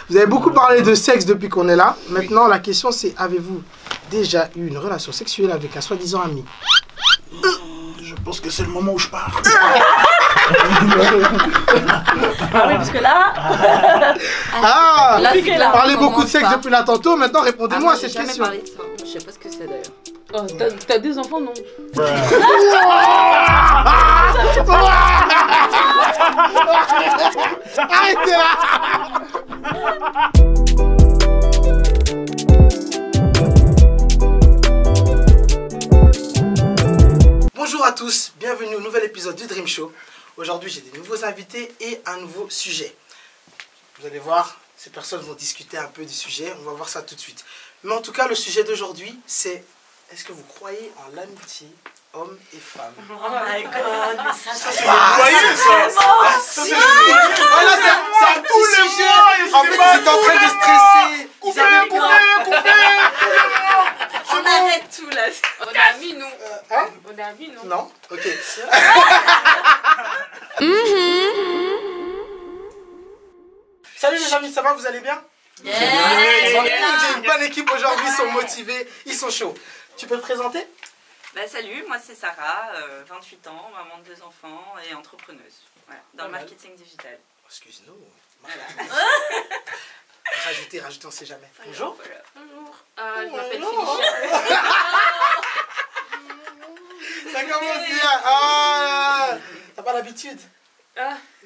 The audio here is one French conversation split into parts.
Vous avez beaucoup parlé de sexe depuis qu'on est là. Maintenant, la question c'est, avez-vous déjà eu une relation sexuelle avec un soi-disant ami? Je pense que c'est le moment où je pars. Ah oui, parce que là... Ah, là, vous parlez beaucoup de sexe depuis là tantôt. Maintenant, répondez-moi à cette question. Parlé de ça. Je sais pas ce que c'est d'ailleurs. Oh, t'as des enfants, non? Arrêtez là. Bonjour à tous, bienvenue au nouvel épisode du Dream Show. Aujourd'hui, j'ai des nouveaux invités et un nouveau sujet. Vous allez voir, ces personnes vont discuter un peu du sujet. On va voir ça tout de suite. Mais en tout cas, le sujet d'aujourd'hui, c'est: est-ce que vous croyez en l'amitié homme et femme? Oh my god, mais ça c'est... Vous voyez ça? C'est un petit sujet. En fait, ils étaient en train de stresser. Ils avaient peur. On arrête tout là. On a mis nous. Hein? On a mis nous. Non? Ok. Salut les amis, ça va? Vous allez bien? J'ai une bonne équipe aujourd'hui, ils sont motivés, ils sont chauds. Tu peux te présenter? Bah, salut, moi c'est Sarah, 28 ans, maman de 2 enfants et entrepreneuse dans le marketing digital. Excuse-nous. Rajoutez, on sait jamais. Bonjour. Voilà. Bonjour. Je m'appelle Félicia. Ça commence bien. Ah, t'as pas l'habitude?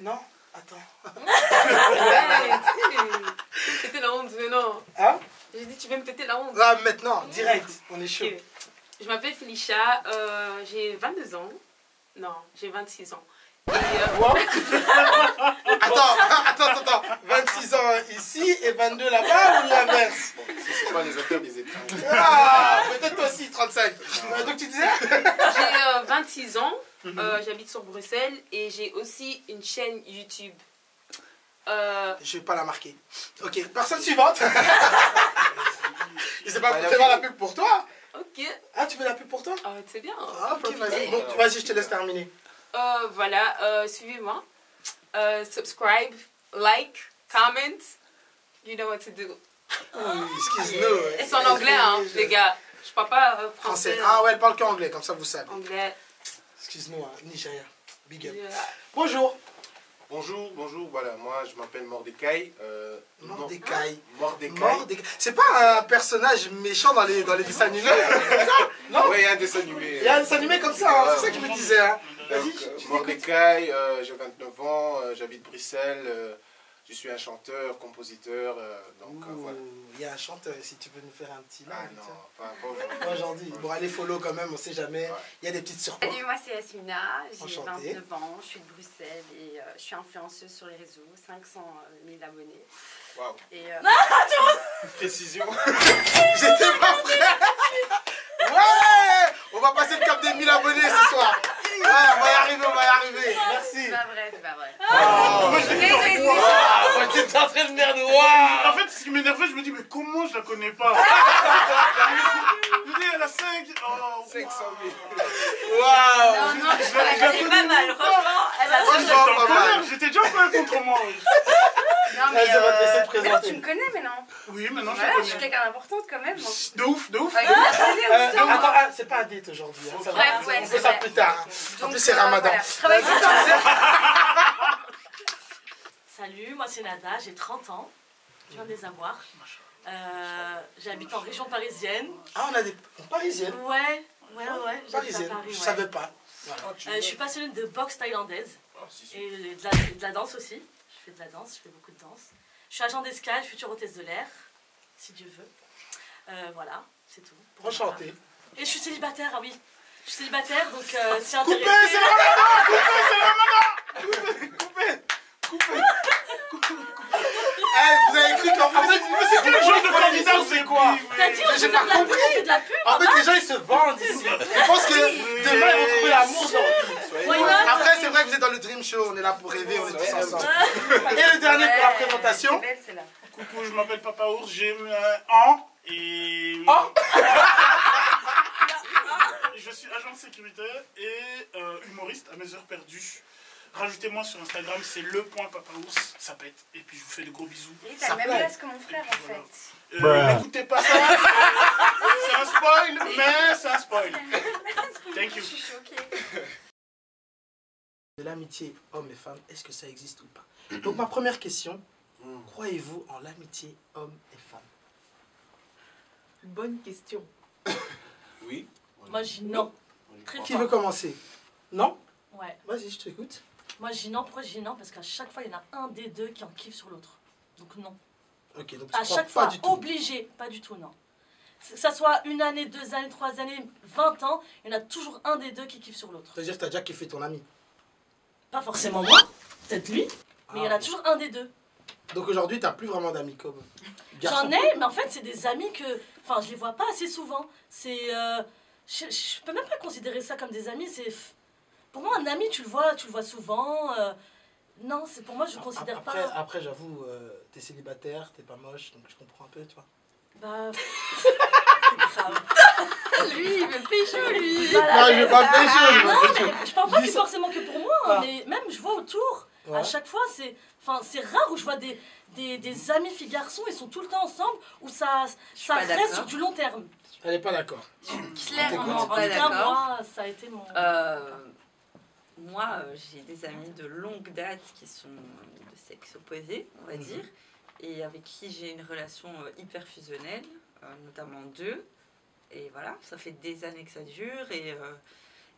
Non? Attends. Péter la honte, mais non. Hein? J'ai dit tu veux me péter la honte. Là, maintenant, direct, on est chaud. Ok. Je m'appelle Félicia, j'ai 22 ans. Non, j'ai 26 ans. Et, Wow. Attends. 26 ans ici et 22 là-bas ou l'inverse? Bon, c'est pas les affaires des étrangers. Ah, peut-être toi aussi, 35. Donc tu disais? j'ai 26 ans, j'habite sur Bruxelles et j'ai aussi une chaîne YouTube. Je vais pas la marquer. Ok, personne suivante. Je sais pas, fais la pub pour toi. Ok. Ah, tu veux la pub pour toi? Ah, c'est bien. Ah, ok, vas-y. Bon, vas-y, je te laisse terminer. Voilà, suivez-moi. Subscribe, like, comment. You know what to do. Excuse-nous. C'est en anglais, hein, les gars. Je parle pas Français. français. Ah ouais, elle parle qu'anglais, comme ça vous savez. Anglais. Excuse-nous, hein, Nigeria. Big up. Yeah. Bonjour. Bonjour, voilà, moi je m'appelle Mordecai. Mordecai. Mordecai. C'est pas un personnage méchant dans les dessins animés? Non? Ouais, il y a un dessin animé. Il y a un dessin animé comme ça, hein, c'est ça que je me disais. Hein. Vas-y, je t'écoute. Mordecai, j'ai 29 ans, j'habite Bruxelles, je suis un chanteur, compositeur, donc voilà. Il y a un chanteur ici, tu veux nous faire un petit Ah live, non, tiens. pas aujourd'hui. Aujourd'hui. Bon, allez follow quand même, on sait jamais. Ouais. Il y a des petites surprises. Salut, moi c'est Yasmina, j'ai Enchantée. 29 ans, je suis de Bruxelles et je suis influenceuse sur les réseaux, 500 000 abonnés. Waouh. Et, Précision. J'étais pas prêt. Ouais, on va passer le cap des 1000 abonnés ce soir. Ouais, on va y arriver. Merci. c'est pas vrai, c'est pas vrai. Moi j'étais en train de merde. En fait, ce qui m'énervait, je me dis, mais comment je la connais pas? Je dis, elle a 5. Oh, 500 000. Waouh. Non, elle est pas mal, franchement, elle a Franchement, pas mal. j'étais déjà un peu contre moi. Oui, Non, mais, Vas-y, on va te laisser te mais non, présenter. tu me connais maintenant. oui maintenant Voilà, je je suis connais. quelqu'un d'importante quand même. Moi. De ouf, de ouf. Avec des abonnés aussi, hein. Attends, c'est pas un date aujourd'hui. Hein. Ça va, Bref, ouais, on c'est fait ça vrai. plus tard. Hein. En Donc, plus, c'est Ramadan. voilà. Je travaille tout le temps. Salut, moi c'est Nada, j'ai 30 ans, je viens des Avoirs. J'habite en région parisienne. Ah, on a des parisiennes. Ouais, j'habite à Parisiennes, Paris, je ouais. savais pas. Voilà. Je suis passionnée de boxe thaïlandaise Ah, si. et de la danse aussi. Je fais de la danse, je fais beaucoup de danse. Je suis agent d'escale, future hôtesse de l'air, si Dieu veut. Voilà, c'est tout. Enchanté. Et je suis célibataire, ah oui. Je suis célibataire, donc si Coupez, intéressé... c'est Coupez. Eh, vous avez cru qu'en fait, C'est quel genre de candidat c'est quoi? T'as dit, on J'ai fait pas de la pub, compris. on fait de la pub. En fait, les gens ils se vendent ici. Ils pensent que demain ils vont trouver l'amour dans leur vie. Why not? Après, c'est vrai que vous êtes dans le Dream Show, on est là pour rêver, on est tous ensemble. Et le dernier pour la présentation. C'est belle, celle-là. Coucou, je m'appelle Papa Ours, j'ai un an et... Oh. Je suis agent de sécurité et humoriste à mes heures perdues. Rajoutez-moi sur Instagram, c'est le.papaours, ça pète. Et puis je vous fais de gros bisous. Et t'as le même blase que mon frère en Voilà. fait. N'écoutez pas ça, c'est un spoil, mais c'est un spoil. Thank you. Je suis choquée. De l'amitié homme et femme, est-ce que ça existe ou pas? Donc ma première question, croyez-vous en l'amitié homme et femme? Bonne question. Oui. Moi, je dis non. Très Qui fort. veut commencer? Non? Ouais. Vas-y, je t'écoute. Moi, je dis non. Pourquoi je dis non? Parce qu'à chaque fois, il y en a un des deux qui en kiffe sur l'autre. Donc non. Ok, donc tu À crois chaque pas fois, du tout. obligé. Pas du tout, non. Que ça soit 1 année, 2 années, 3 années, 20 ans, il y en a toujours un des deux qui kiffe sur l'autre. C'est-à-dire que t'as déjà kiffé ton ami. Pas forcément moi, peut-être lui, mais il y en a Ah, toujours un des deux. donc aujourd'hui, t'as plus vraiment d'amis comme J'en ai, mais en fait, c'est des amis que. Enfin, je les vois pas assez souvent. C'est. Je peux même pas considérer ça comme des amis. C'est. Pour moi, un ami, tu le vois souvent. Non, c'est pour moi, je considère après, pas. Après, j'avoue, t'es célibataire, t'es pas moche, donc je comprends un peu, toi. Bah. C'est grave. Lui, il veut pécho, lui. Voilà, Non, je vais pas me pécho, je vais non, pas me pécho. mais je parle pas Dis ça. forcément que pour moi, hein, Ah. mais même je vois autour. Ouais. À chaque fois, c'est rare où je vois des amis filles-garçons, ils sont tout le temps ensemble, où ça pas reste d'accord. sur du long terme. Elle est pas d'accord. Clairement En tout pas cas, d'accord. moi, ça a été mon. Moi, j'ai des amis de longue date qui sont de sexe opposé, on va dire, et avec qui j'ai une relation hyper fusionnelle, notamment 2. Et voilà, ça fait des années que ça dure.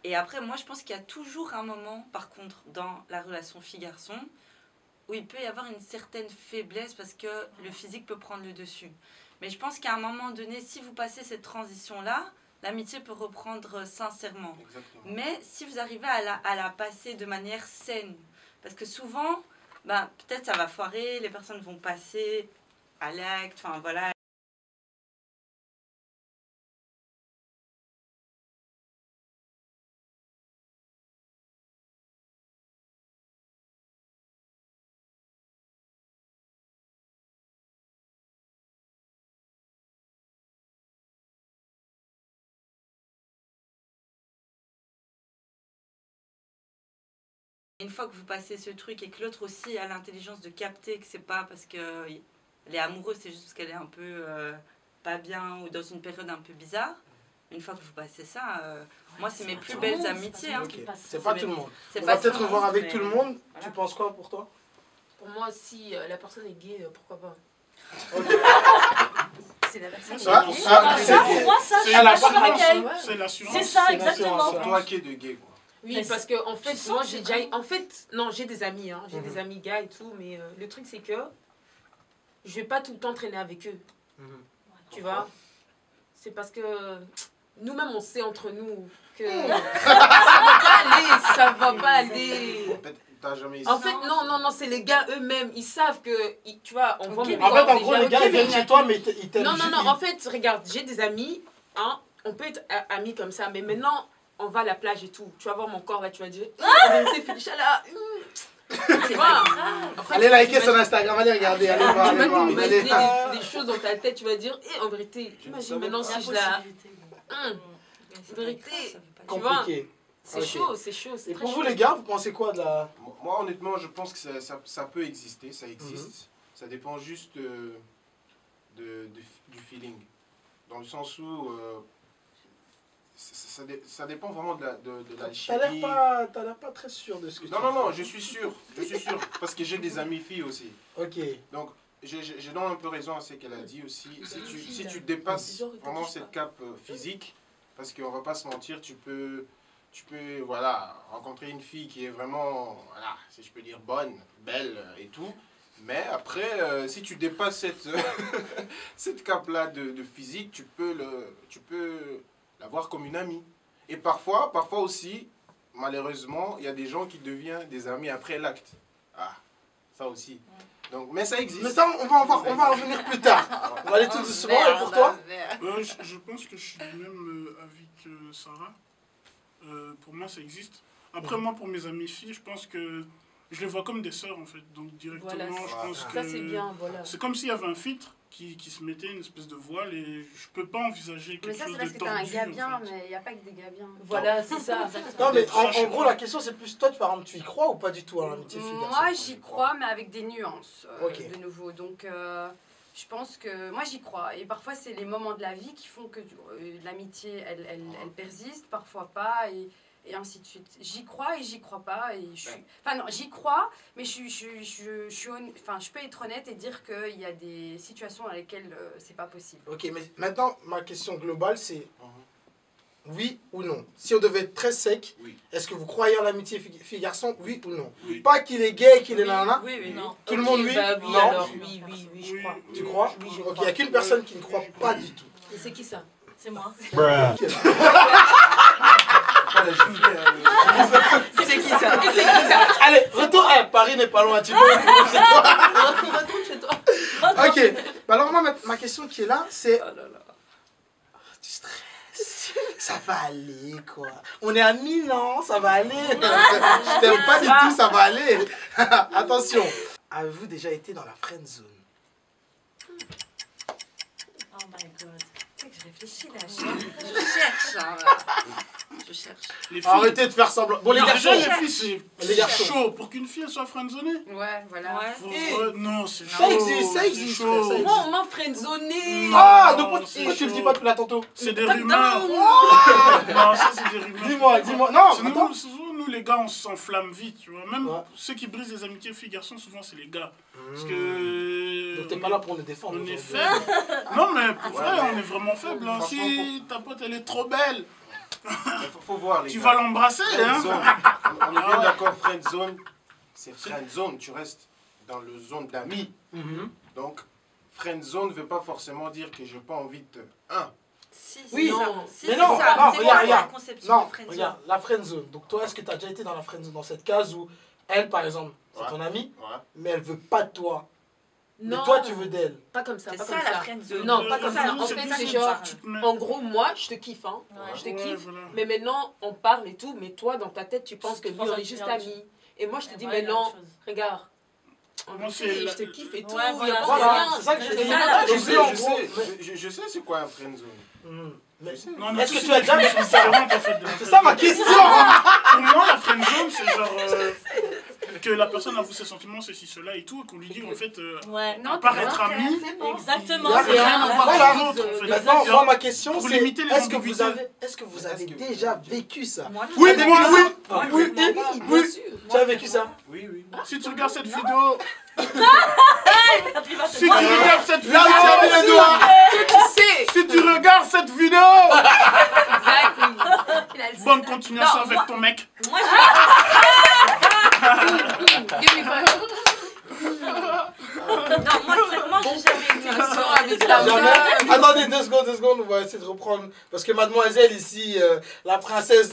Et après, moi, je pense qu'il y a toujours un moment, par contre, dans la relation fille-garçon, où il peut y avoir une certaine faiblesse parce que le physique peut prendre le dessus. Mais je pense qu'à un moment donné, si vous passez cette transition-là, l'amitié peut reprendre sincèrement. Exactement. Mais si vous arrivez à la passer de manière saine, parce que souvent, ben, peut-être ça va foirer, les personnes vont passer à l'acte, enfin voilà. Une fois que vous passez ce truc et que l'autre aussi a l'intelligence de capter que c'est pas parce qu'elle est amoureuse, c'est juste parce qu'elle est un peu pas bien ou dans une période un peu bizarre. Une fois que vous passez ça, moi c'est mes plus belles amitiés. Hein. Ok. C'est C'est pas tout le monde. C'est On pas va peut-être tout le revoir monde, avec mais tout le monde. voilà. Tu penses quoi pour toi? Pour moi, si la personne est gay, pourquoi pas? C'est la personne. Ça, qui est ça, gay. c'est- Pour moi, ça, je C'est suis d'accord avec l'assurance, elle. hein, c'est l'assurance. C'est ça, C'est exactement. l'assurance, Toi qui es de gay, quoi. Oui, Mais parce que en fait, sens moi que j'ai c'est déjà. vraiment- En fait, non, j'ai des amis, hein, j'ai des amis gars et tout, mais le truc c'est que je vais pas tout le temps traîner avec eux, tu vois. C'est parce que nous-mêmes on sait entre nous que ça va pas aller. En fait, t'as jamais En fait, non, c'est les gars eux-mêmes, ils savent que, tu vois, on va Ok, mon mais En fait, corps en gros, déjà, les gars, ok, ils viennent mais- chez toi, mais ils t'aiment Non, juste- en fait, regarde, j'ai des amis, hein, on peut être amis comme ça, mais maintenant, on va à la plage et tout. Tu vas voir mon corps là, tu vas dire, c'est Félicia là. Tu vois. Après, Allez tu liker vas- son Instagram, allez regarder, allez voir, tu allez vas voir. t'imaginer Allez- des choses dans ta tête, tu vas dire, en vérité, Je ne imagine savais maintenant pas. si je la. Mais c'est pas Vérité. grave, ça veut pas dire- Tu vois. Compliqué. C'est Ok. chaud, c'est chaud, c'est Et très pour chaud. vous, les gars, vous pensez quoi de la... Moi, honnêtement, je pense que ça peut exister, ça existe. Ça dépend juste du feeling. Dans le sens où ça dépend vraiment de la T'as l'air chimie. pas très sûr de ce que tu Non, je suis sûr, parce que j'ai des amis filles aussi. Ok. Donc, je donne un peu raison à ce qu'elle a dit aussi. Si tu dépasses vraiment cette cape physique, parce qu'on va pas se mentir, tu peux voilà, rencontrer une fille qui est vraiment, voilà, si je peux dire bonne, belle et tout. Mais après, si tu dépasses cette, cette cape-là de physique, tu peux la voir comme une amie. Et parfois aussi, malheureusement, il y a des gens qui deviennent des amis après l'acte. Ah, ça aussi. Donc, mais ça existe. Mais ça, on va en revenir plus tard. On va aller tout doucement. Et pour toi? Je pense que je suis du même avis que Sarah. Pour moi, ça existe. Après, moi, pour mes amies filles, je pense que je les vois comme des sœurs, en fait. Donc, directement, Voilà, je pense ça que c'est bien, voilà. c'est comme s'il y avait un filtre. qui se mettait une espèce de voile et je peux pas envisager Mais quelque ça, c'est chose parce de que t'as un tordu. gars bien, en fait. mais il n'y a pas que des gars bien. Voilà, c'est ça. Non, mais Ça, je sais en gros, pas. la question, c'est plus toi, par exemple, tu y crois ou pas du tout à l'amitié fille-garçon? Moi, j'y crois, mais avec des nuances, Ok. de nouveau. Donc, je pense que moi, j'y crois. Et parfois, c'est les moments de la vie qui font que l'amitié, elle persiste, parfois pas. Et ainsi de suite. J'y crois et j'y crois pas. Et je suis... Enfin non, j'y crois, mais je peux être honnête et dire qu'il y a des situations dans lesquelles c'est pas possible. Ok, mais maintenant, ma question globale, c'est oui ou non? Si on devait être très sec, Oui. est-ce que vous croyez en l'amitié fille-garçon, oui ou non? Oui. Pas qu'il est gay, qu'il est nanana. Oui, oui. Non. Tout le Ok, monde, oui? bah oui, Non. alors, oui, je crois. Tu crois? Oui, je Ok, il crois. n'y a qu'une personne qui ne croit pas du tout. Et c'est qui ça? C'est moi. C'est qui ça? Allez, retour. Paris n'est pas loin, tu vois. Retourne chez toi. Ok, bah alors moi, ma question qui est là, c'est... Oh là là. Tu stresses, ça va aller quoi. On est à 1000 ans, ça va aller. Je t'aime pas du tout, ça va aller. Attention. Avez-vous déjà été dans la friend zone? Oh my god. Tu sais que je réfléchis là. Je cherche. Hein, là. Je cherche. Les filles, Arrêtez de faire semblant. Bon, les non, garçons. déjà, les filles, Les c'est garçons. chaud. Pour qu'une fille elle soit friendzonée, Ouais, voilà. Ouais. non, c'est Ça chaud. existe, ça c'est existe, chaud. ça existe. Moi, on m'a friendzoné. Ah, Non, donc pourquoi c'est tu le dis chaud. pas depuis là tantôt? C'est des Pas rumeurs. down. Non, ça, c'est des rumeurs. Dis-moi. Non, C'est attends. nous, les gars, on s'enflamme vite, tu vois. Même Ouais. ceux qui brisent les amitiés filles-garçons, souvent, c'est les gars. Parce que... Donc t'es pas là pour nous défendre. On est aujourd'hui. faible. Non, mais pour vrai, mais- on est vraiment faible. Hein. Franchement, Si ta pote, elle est trop belle, Faut voir les tu gars. vas l'embrasser, Friend hein. zone. On est bien Ah. d'accord, friend zone, c'est friend zone. Tu restes dans le zone d'amis. Mhm. Donc, friend zone ne veut pas forcément dire que j'ai pas envie de te... Si, Oui, c'est ça. non. Si, Mais c'est non, ça. non, C'est regarde, quoi la regarde. conception Non, de friendzone? regarde, la friend zone. Donc toi, est-ce que tu as déjà été dans la friend zone, dans cette case où elle, par exemple, c'est Ouais. ton amie, Ouais. mais elle veut pas de toi. Non. Mais toi, tu veux d'elle. Pas comme ça, C'est pas ça comme la ça. friendzone. Non, pas comme Ça, ça. nous, En c'est fait, plus c'est comme genre, ça. Tu te mets- en gros, moi, je te kiffe, hein. Ouais. Je te Ouais, kiffe. voilà. Mais maintenant, on parle et tout, mais toi, dans ta tête, tu penses que Tu lui, penses on à est juste autre chose. amis. Et moi, je te dis, Ouais, mais non, autre chose. regarde. En Moi, vérité, c'est la- je te kiffe et tout. Ouais, y a voilà, pas Voilà, rien. c'est ça que je te C'est dis. ça, la Je Je sais, sais, en je gros. sais. Je sais c'est quoi un friend zone. Mhm. Mais- Je sais. Non, Est-ce que tous tu as ces déjà vécu définitions ça? différentes, en fait, de la C'est ça ma friendzone. question. Pour moi, la friendzone, c'est genre que la personne avoue ses sentiments, ceci, cela et tout, et qu'on lui dit en fait, Ouais. à part être ami, Exactement. Il y a c'est rien ça. à voir. voilà. Voilà. d'autres, en fait. Maintenant, moi, ma question, Pour c'est limiter les est-ce que vous ambiguïtés. avez, déjà vécu ça? Moi, Oui, Avec moi, une- oui. Ah, Oui, oui, moi, et- moi, oui. Bien sûr. Tu as vécu ça? Oui, oui. Si tu regardes cette vidéo, Il va te- si tu regardes cette Là où tu as mis vidéo, le doigt. Tu sais. si tu regardes cette vidéo, Exactly. bonne continuation Non, avec moi- ton mec. Moi, Give me five. non, moi, traitement, j'ai jamais été. Avec la Jamais. meuf. Attendez 2 secondes, on va essayer de reprendre. Parce que mademoiselle ici, la princesse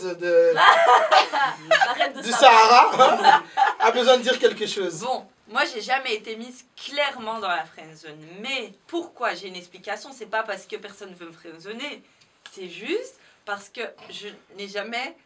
Arrête de du ça. Sahara, a besoin de dire quelque chose. Bon, moi j'ai jamais été mise clairement dans la friendzone. Mais pourquoi j'ai une explication? C'est pas parce que personne veut me friendzoner. C'est juste parce que je n'ai jamais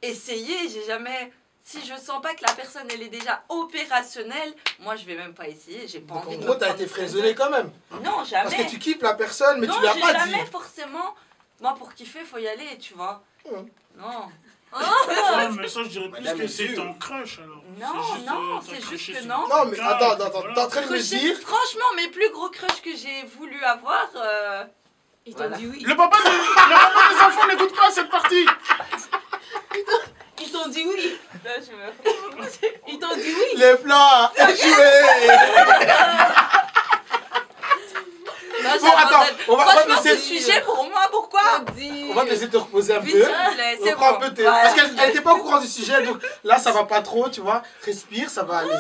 essayé. J'ai jamais. Si je sens pas que la personne elle est déjà opérationnelle, moi je vais même pas essayer. J'ai pas Donc, en envie de. gros, me t'as prendre été de friendzonné quand même. Non, Parce jamais. que tu kiffes la personne, mais non, tu lui as j'ai pas dit. jamais forcément. Moi pour kiffer, faut y aller, tu vois. Hum. Non. Ouais, mais ça, je dirais plus Madame que c'est Monsieur. ton crush alors. Non, t'as c'est juste crushé que sur non. Non, mais quelqu'un, attends, et puis t'es voilà. en train de me Crusher- dire. Franchement, mes plus gros crushs que j'ai voulu avoir. Ils t'ont Voilà. dit oui. Le papa des enfants n'écoute pas cette partie. Ils t'ont dit oui. Là, je me- Ils t'ont dit oui. Les plans à échouer. Non, Bon, attends, j'abandonne. on va Franchement, te ce laisser. sujet pour moi, pourquoi? On va te laisser te reposer un Oui, peu. s'il vous plaît, c'est Reprends bon. un peu tes... Voilà. Parce qu'elle n'était pas au courant du sujet, donc là ça va pas trop, tu vois. Respire, ça va aller.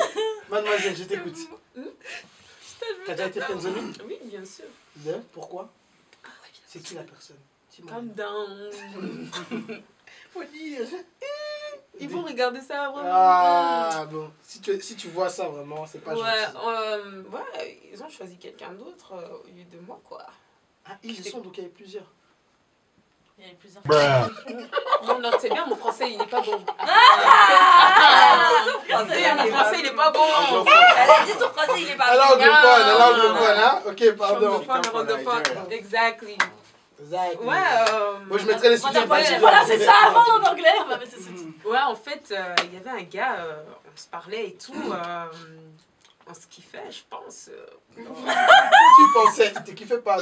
Mademoiselle, je t'écoute. T'as déjà été friendzonée? Oui, bien sûr. Pourquoi? C'est qui la personne? Dis-moi. Calm down. Faut dire. Ils vont regarder ça vraiment. Ah bon, si tu vois ça vraiment, c'est pas Ouais, gentil. ouais, ils ont choisi quelqu'un d'autre au lieu de moi, quoi. Ah, ils y sont, donc il y avait plusieurs. Il y avait plusieurs. Non, non, c'est bien, mon français, il n'est pas bon. Mon Mon français, il n'est pas bon. Elle a dit son français, il est pas Elle est bon. anglophone, hein? Ok, pardon. Néerlandophone. Exactly. Exact. Ouais, Moi, je mettrais les sous-titres. Voilà, c'est ça, avant en anglais, on va mettre ces sous-titres. ouais, en fait, il y avait un gars, on se parlait et tout. On se kiffait, je pense. Tu pensais, tu te kiffais pas.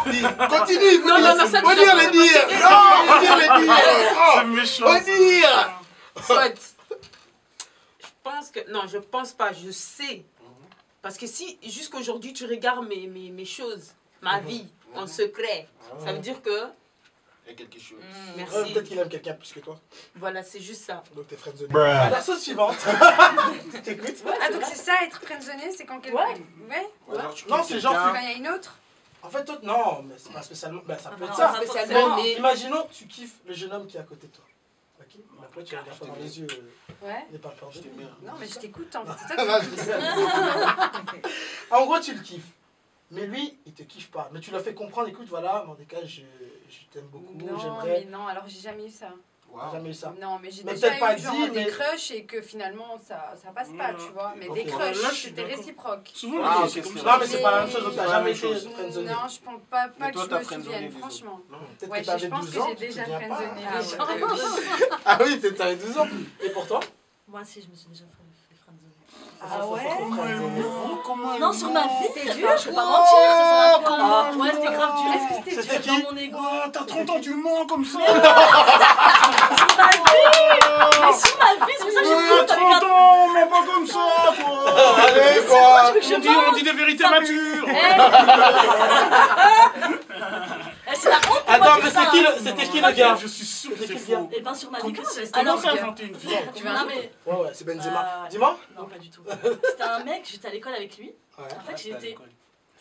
Dis, continue, Non, non, non, ça faut dire les dire. Non, faut dire les dire. C'est méchant. Faut dire. Soit. Je pense que. Non, je pense pas, je sais. Parce que si jusqu'aujourd'hui tu regardes mes choses, ma vie, en secret, ça veut dire que. Il y a quelque chose. Merci. Peut-être qu'il aime quelqu'un plus que toi. Voilà, c'est juste ça. Donc t'es friendzoné. La personne suivante. T'écoutes? Ah, donc c'est ça, être friendzoné, c'est quand quelqu'un. Ouais. Ou alors tu Non, quittes c'est genre, quelqu'un. Quand il y a une autre. En fait, toi, non, mais c'est pas spécialement. Ben, ça peut être non, ça. pas Spécialement, forcément. mais. Imaginons, tu kiffes le jeune homme qui est à côté de toi. Ok? Mais après, tu regardes pas dans les yeux. Ouais. Il n'est pas peur de Je t'aime lui. bien. Non, mais je t'écoute en fait. C'est ça Non, que je sais. En gros, tu le kiffes. Mais lui, il te kiffe pas. Mais tu l'as fait comprendre, écoute, voilà, en tout cas, je t'aime beaucoup, Non, mais j'aimerais. non, alors j'ai jamais eu ça. T'as Waouh. jamais eu ça. Non, mais j'ai Mais déjà peut-être pas eu genre dit, des mais- crushs et que finalement ça passe pas, tu vois. Mais Ok. des Là, crushs, je suis c'était d'accord. réciproque. Souvent, Ah, les ok, filles, c'est comme c'est ça. Non, mais c'est pas la même chose, donc t'as C'est pas la jamais même été chose. friendzonné. Non, je pense pas Mais que toi, je t'as me friendzonné souvienne, les franchement. Peut-être Ouais, que je t'avais pense 12 que ans. j'ai tu te déjà souviens pas. friendzonné Ah, les gens. ouais. Ah oui, peut-être t'avais 12 ans. Et pour toi? Moi aussi, je me suis déjà fait friendzone. Ah ouais? Comment Non, sur ma vie, C'était je dur. vais pas mentir, ça sert à comment- rien. Ouais, c'était grave dur. Est-ce que c'était C'était C'était qui? dans mon ego. Oh, t'as 30 ans, tu mens comme ça. Sur ma vie. Mais sur ma vie, c'est pour ça que j'ai T'as dit, t'as 30 ans, mens pas comme ça, toi. Allez, quoi! On dit des vérités matures. C'est la honte pour Attends, moi de mais dire ça. c'était qui le gars? Je suis sûr que C'était c'est qui le gars? faux. Et ben sur ma vie que c'est. Comment Alors, ça inventer une vie? Tu veux un non autre mais. Ouais, ouais, c'est Benzema. Euh, Dis-moi. Non, pas du tout. C'était un mec, j'étais à l'école avec lui. Ouais. En fait, il était.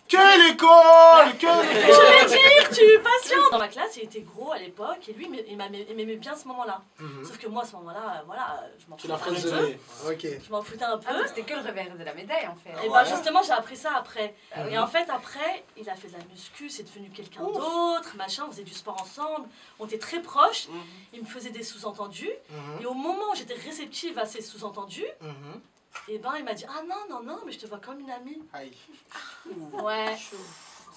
Quelle école? Quelle Je vais dire, tu patientes. Dans ma classe, il était gros à l'époque et lui, il m'aimait bien à ce moment-là. Mhm. Sauf que moi, à ce moment-là, voilà, je m'en Tu l'as foutais un peu. friendzonné. Ok. Je m'en foutais un peu. Ah, donc c'était que le revers de la médaille en fait. Et Ouais. ben justement, j'ai appris ça après. Mhm. Et en fait, après, il a fait de la muscu, c'est devenu quelqu'un d'autre, machin, on faisait du sport ensemble, on était très proches, il me faisait des sous-entendus. Mhm. Et au moment où j'étais réceptive à ces sous-entendus, Mhm. et ben il m'a dit ah non, mais je te vois comme une amie. Aïe. Ouais.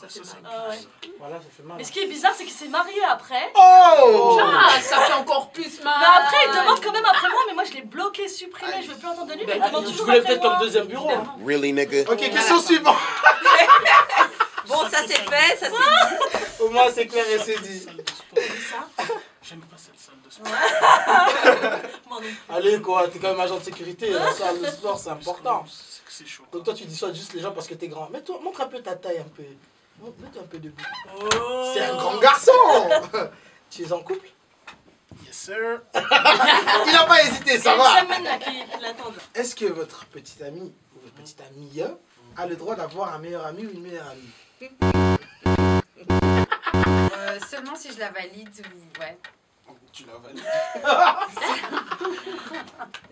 Ça, c'est ça. Ah ouais. Voilà, ça fait mal. Mais ce qui est bizarre, c'est qu'il s'est marié après. Oh! Ah, ça fait encore plus mal. Mais après, il demande quand même après moi, mais moi je l'ai bloqué, supprimé, je veux plus entendre de lui, mais il demande Tu toujours voulais après peut-être comme moi. deuxième bureau. Really, nigga? Ok, question suivante. Bon, ça c'est fait, ça c'est dit. Au moins, c'est clair et c'est dit. Salle de sport. Ça J'aime pas cette salle de sport. Moi non plus. Allez, quoi, t'es quand même agent de sécurité. La salle de sport, c'est important. C'est que c'est chaud. Donc, toi, tu dissuades juste les gens parce que t'es grand. Mais toi, montre un peu ta taille un peu. Mets-toi un peu debout. Oh. C'est un grand garçon. Tu es en couple? Yes, sir. Il a pas hésité, ça Il y a va. une semaine là qui l'attendent. Est-ce que votre petite amie ou votre petite amie a le droit d'avoir un meilleur ami ou une meilleure amie? Seulement si je la valide, ouais. Tu l'as validé.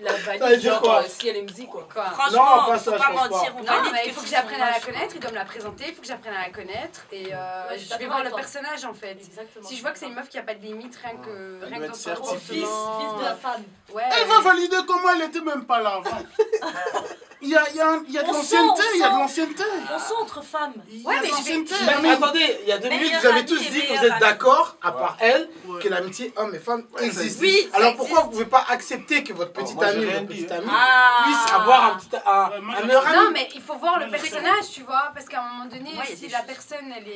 La Ça veut valide, dire genre, quoi? si elle me dit quoi. Quoi. Franchement, Non, pas faut ça, pas je pense mentir, pas. on Non, valide mais que il faut que si j'apprenne son à la âge. connaître, il doit me la présenter, il faut que j'apprenne à la connaître et je suis je vais d'accord voir avec le toi. personnage en fait. Exactement. Si je vois que c'est une meuf qui a pas de limite, rien que Elle rien doit que dans être son certifiée. Fils, comportement. fils de la femme. Ouais. Elle va valider comment elle était même pas là avant. Il y a de On l'ancienneté, sent, il y a de on l'ancienneté. On sent entre femmes. Il y Ouais, a de mais je vais- l'ancienneté. Mais attendez, il y a 2 minutes, vous Meilleure avez tous amie et dit que vous meilleure êtes amie. d'accord, à part elle, Ouais. que l'amitié homme et femme existe. Oui, ça Alors pourquoi existe. vous pouvez pas accepter que votre petite moi, j'ai amie ou rien votre dit, petite hein. amie Ah. puisse avoir un meilleur ami? Non, mais il faut voir le Ouais, personnage, tu vois, parce qu'à un moment donné, Ouais, il y a si des la choses. personne, elle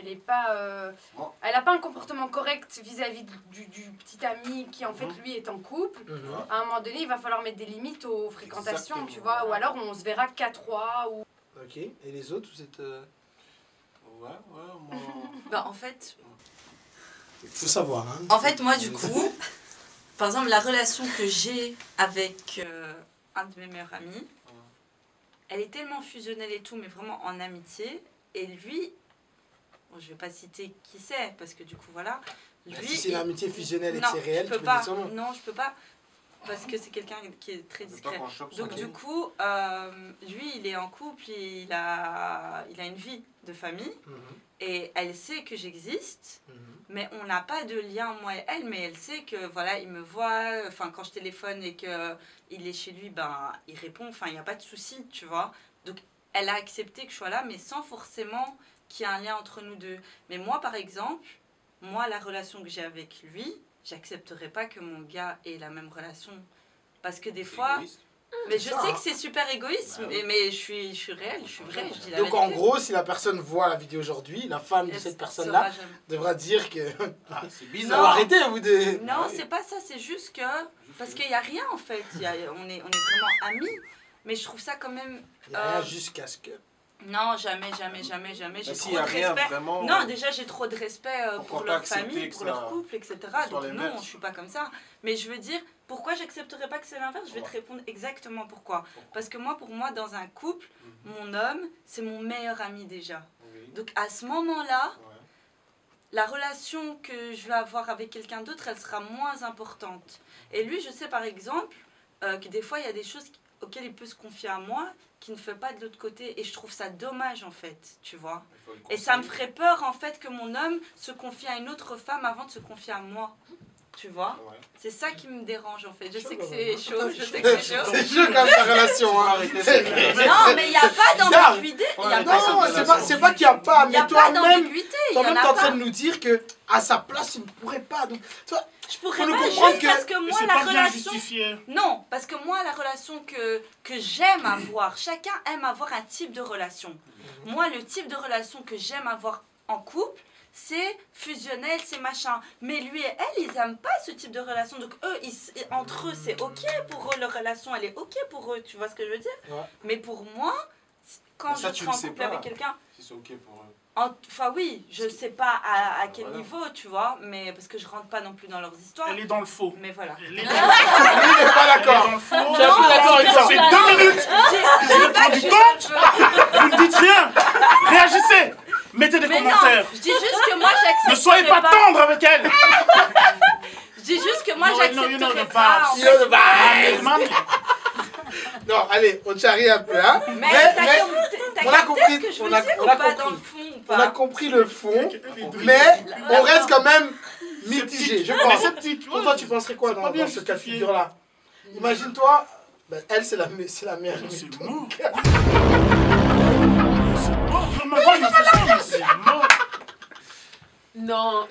est pas, Bon. elle a pas un comportement correct vis-à-vis du petit ami qui en fait lui est en couple, Mhm. à un moment donné, il va falloir mettre des limites aux fréquentations, Exactement. tu vois, ou alors on se verra qu'à 3 ou. Ok, et les autres, vous êtes... Ouais, moi. Bah, en fait, Faut savoir, hein. moi, du coup, par exemple, la relation que j'ai avec un de mes meilleurs amis, elle est tellement fusionnelle et tout, mais vraiment en amitié. Et lui, bon, je vais pas citer qui c'est, parce que du coup, voilà. Lui, Si c'est une amitié fusionnelle et que non, c'est réel, je tu peux peux pas. dire son nom. Non, je peux pas. parce que c'est quelqu'un qui est très Faut pas discret. qu'on chope son Donc ami. du coup, lui, il est en couple, il a une vie de famille et elle sait que j'existe, mais on n'a pas de lien moi et elle, mais elle sait que voilà, il me voit, enfin quand je téléphone et que il est chez lui, ben il répond, enfin il n'y a pas de souci, tu vois. Donc elle a accepté que je sois là, mais sans forcément qu'il y ait un lien entre nous deux. Mais moi par exemple, moi la relation que j'ai avec lui, j'accepterais pas que mon gars ait la même relation. Parce que des C'est fois, égoïste. mais je ça, sais hein. que c'est super égoïste, Bah oui. mais je suis réelle, je suis vraie, je dis la Donc vérité. en gros, si la personne voit la vidéo aujourd'hui, la femme de Elle cette saura personne-là jamais. devra dire que... Ah, c'est Ça bizarre. va arrêter, vous de... Non, oui. c'est pas ça, c'est juste que... Parce qu'il n'y a rien en fait, on est vraiment amis, mais je trouve ça quand même... Il y a rien jusqu'à ce que... Non, jamais, j'ai S'il trop n'y de a rien respect. vraiment. Non, déjà j'ai trop de respect Pourquoi pour pas leur accepter famille, que pour ça leur couple, etc. soit Donc non, l'inverse. je suis pas comme ça. Mais je veux dire, pourquoi j'accepterais pas que c'est l'inverse? Je vais te répondre exactement pourquoi. Parce que moi, pour moi, dans un couple, mon homme, c'est mon meilleur ami déjà. Oui. Donc à ce moment-là, Ouais. la relation que je vais avoir avec quelqu'un d'autre, elle sera moins importante. Et lui, je sais par exemple que des fois, il y a des choses auxquelles il peut se confier à moi qui ne fait pas de l'autre côté. Et je trouve ça dommage, en fait, tu vois. Il faut le Et ça me conseiller. ferait peur, en fait, que mon homme se confie à une autre femme avant de se confier à moi. Tu vois? Ouais. C'est ça qui me dérange, en fait. Je sais que quand c'est même. chaud, je sais que c'est chaud. C'est chaud quand même la relation, hein. Arrêtez cette relation. Non, mais il n'y a pas bizarre. d'ambiguïté. Faut Il n'y a arrêter pas cette Non, relation. c'est pas qu'il n'y a pas, il y a mais pas toi-même, d'ambiguïté. Il y en t'es a en train pas. de nous dire que à sa place, il ne pourrait pas. Donc, toi, Je pourrais Faut nous pas comprendre juste que- parce que Et moi, c'est la pas bien relation... justifié. Non, parce que moi, la relation que j'aime avoir, chacun aime avoir un type de relation. Moi, le type de relation que j'aime avoir en couple, c'est fusionnel, c'est machin. Mais lui et elle, ils aiment pas ce type de relation. Donc eux, entre eux, c'est ok pour eux, leur relation, elle est ok pour eux, tu vois ce que je veux dire? Ouais. Mais pour moi, quand Mais ça, je tu serai en le sais couple pas. avec quelqu'un, Si c'est ok pour eux. enfin oui, je sais pas à quel Voilà. niveau, tu vois, mais parce que je rentre pas non plus dans leurs histoires. Elle est dans le faux. Mais voilà. Elle est dans lui, il n'est pas elle est d'accord. dans le faux. Je suis un peu d'accord avec Ça toi. fait 2 minutes. J'ai pas que je suis un Vous ne dites rien. Réagissez. Mettez des Mais non, commentaires. je dis juste que moi j'accepterai Ne soyez pas tendre avec elle. Je dis juste que moi You know j'accepterai the pas. en vibes. You know the fait. vibes. Man, Non, allez, on charrie un peu, hein. Mais Mais- t'as on a capté compris, ce que je on veux a- dire on ou a pas compris. dans le fond ou On a pas? compris le fond, elle est mais on Attends. reste quand même mitigé, je Elle est pense. sceptique. Pour toi, tu penserais quoi C'est dans, pas bien dans ce cas de justifié. figure-là? Imagine-toi, ben, elle, c'est la meilleure amie de C'est ton mort. gars. C'est mort. Non, mais moi, il m'a fait ça, mais c'est mort. Non,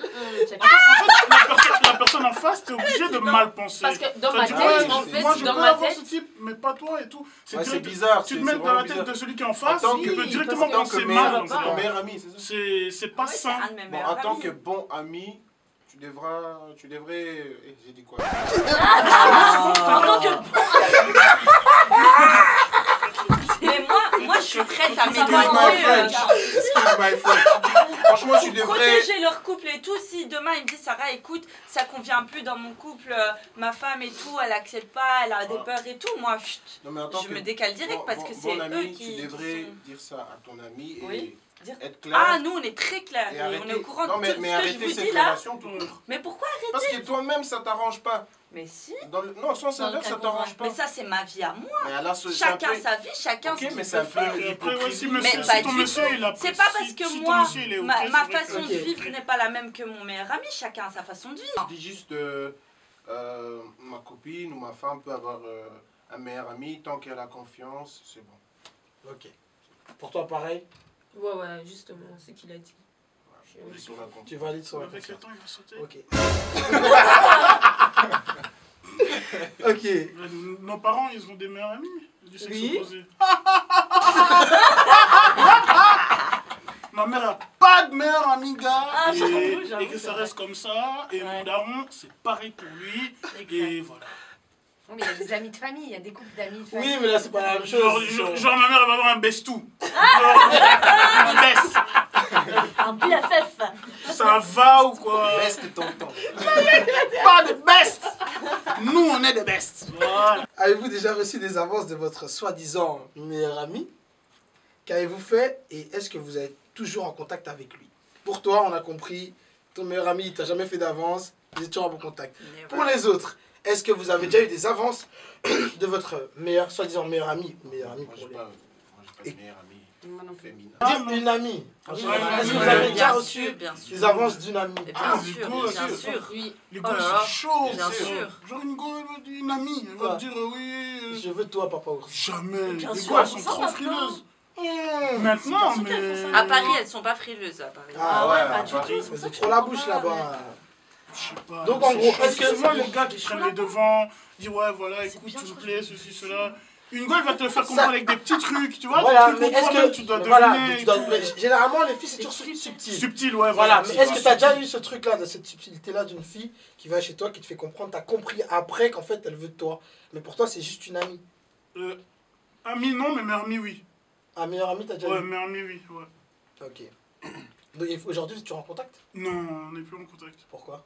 La personne en face, t'es obligé de mal penser. parce que dans Ça ma dit, tête, ouais, en moi, fait, je dans peux ma avoir tête, ce type, mais pas toi et tout. Ouais, c'est direct- bizarre. Tu te c'est mets dans vraiment la tête bizarre. de celui qui est en face, tant il que- peut directement En tant que penser meilleur, mal. c'est ton meilleur ami, c'est ça? C'est pas Ouais, c'est sain. un de mes Bon, meilleurs en tant amis. que bon ami, tu devrais... J'ai dit quoi? En tant que Mais moi je suis prête à Excuse my m'éloigner. French. Excuse my French. Franchement, tu devrais... Protéger leur couple et tout. Si demain il me dit Sarah, écoute, ça convient plus dans mon couple, ma femme et tout, elle accepte pas, elle a des peurs et tout, moi chut, Non, mais en tant je que me décale direct parce que c'est bon eux ami, qui tu devrais sont- dire ça à ton ami et Oui. Dire- être clair. Ah, nous on est très clairs et et arrêter. on est au courant Non, de tout ce que je arrêter vous cette dis là. relation tout court. Mais pourquoi Parce que toi-même, ça t'arrange pas. Mais si. Non, sans Dans le savoir, ça cadre t'arrange pas. Mais ça c'est ma vie à moi. Mais alors, c'est un Chacun peu- sa vie, chacun Ok, ce qu'il mais veut c'est un faire. peu Et après, ouais, si, hypocrisie. monsieur, Mais pas si ton du monsieur, tout. il a C'est pas parce si que ton moi, monsieur, il est ok, ma c'est vrai façon que- de vivre n'est pas la même que mon meilleur ami, chacun a sa façon de vivre. Je dis juste, ma copine ou ma femme peut avoir un meilleur ami, tant qu'elle a confiance, c'est bon. Ok. Pour toi, pareil, ouais, ouais, justement, c'est qu'il a dit. On est sur la confiance. tu valides sur la Avec le confiance. temps, il va sauter. Ok. Ok. Nos parents, ils ont des meilleurs amis du sexe Oui. opposé. Ma mère a pas de meilleur ami gars. Ah, et, j'avoue, et que c'est ça vrai. reste comme ça. Et mon daron, c'est pareil pour lui. Et voilà. Non, mais il y a des amis de famille, il y a des couples d'amis de famille. Oui, mais là, c'est pas la même Genre, chose. genre, ma mère, elle va avoir un bestou. Un best. un BFF. Ça va ou quoi? Reste tonton. Pas de best. Nous, on est des best. Voilà. Avez-vous déjà reçu des avances de votre soi-disant meilleur ami? Qu'avez-vous fait et est-ce que vous êtes toujours en contact avec lui? Pour toi, on a compris, ton meilleur ami, il t'a jamais fait d'avance, vous êtes toujours en bon contact. Pour les autres, Est-ce que vous avez déjà eu des avances de votre soi-disant meilleur ami ou meilleure amie Moi, pour j'ai les... pas de meilleure amie Moi non plus. féminin. Dire une amie. oui, Est-ce que oui, vous avez oui, déjà bien reçu sûr, bien sûr. des avances d'une amie? Et Ah, bien du sûr, coup, bien bien sûr. Oui. Les Oh gosses, là là. c'est chaud. Bien c'est- sûr. Genre une go, une amie, elle va Quoi? te dire oui. Je veux toi, papa ours. Jamais. Bien Les sûr, gars, elles elles sont font ça trop maintenant. frileuses. Mmh. Maintenant, C'est bien sûr qu'elles font mais. ça. À Paris, elles sont pas frileuses à Paris. Ah ouais, ouais, pas à du Paris. tout. C'est pour Mais ça c'est que trop je la comprends bouche pas, là-bas. Je sais pas. Donc, en c'est gros, chaud. est-ce que- C'est souvent les gars qui prennent les devants, disent ouais, voilà, C'est écoute, bien, tu je me crois plais, que ceci, c'est cela. Une go, elle va te le faire comprendre avec des petits trucs, tu vois, Voilà, des trucs mais où est-ce toi-même que... tu dois Voilà, deviner. tu et dois- tout. mais généralement, les filles, c'est toujours subtil. Subtil, ouais, Voilà, mais est-ce que tu as déjà subtil. eu ce truc-là, de cette subtilité-là d'une fille qui va chez toi, qui te fait comprendre, tu as compris après qu'en fait elle veut de toi, mais pour toi c'est juste une amie. Ami, non, mais meilleure amie, oui. Un meilleur ami, t'as déjà Ouais, eu? meilleure amie, oui, ouais. Ok. Donc, aujourd'hui, tu es en contact? Non, on n'est plus en contact. Pourquoi?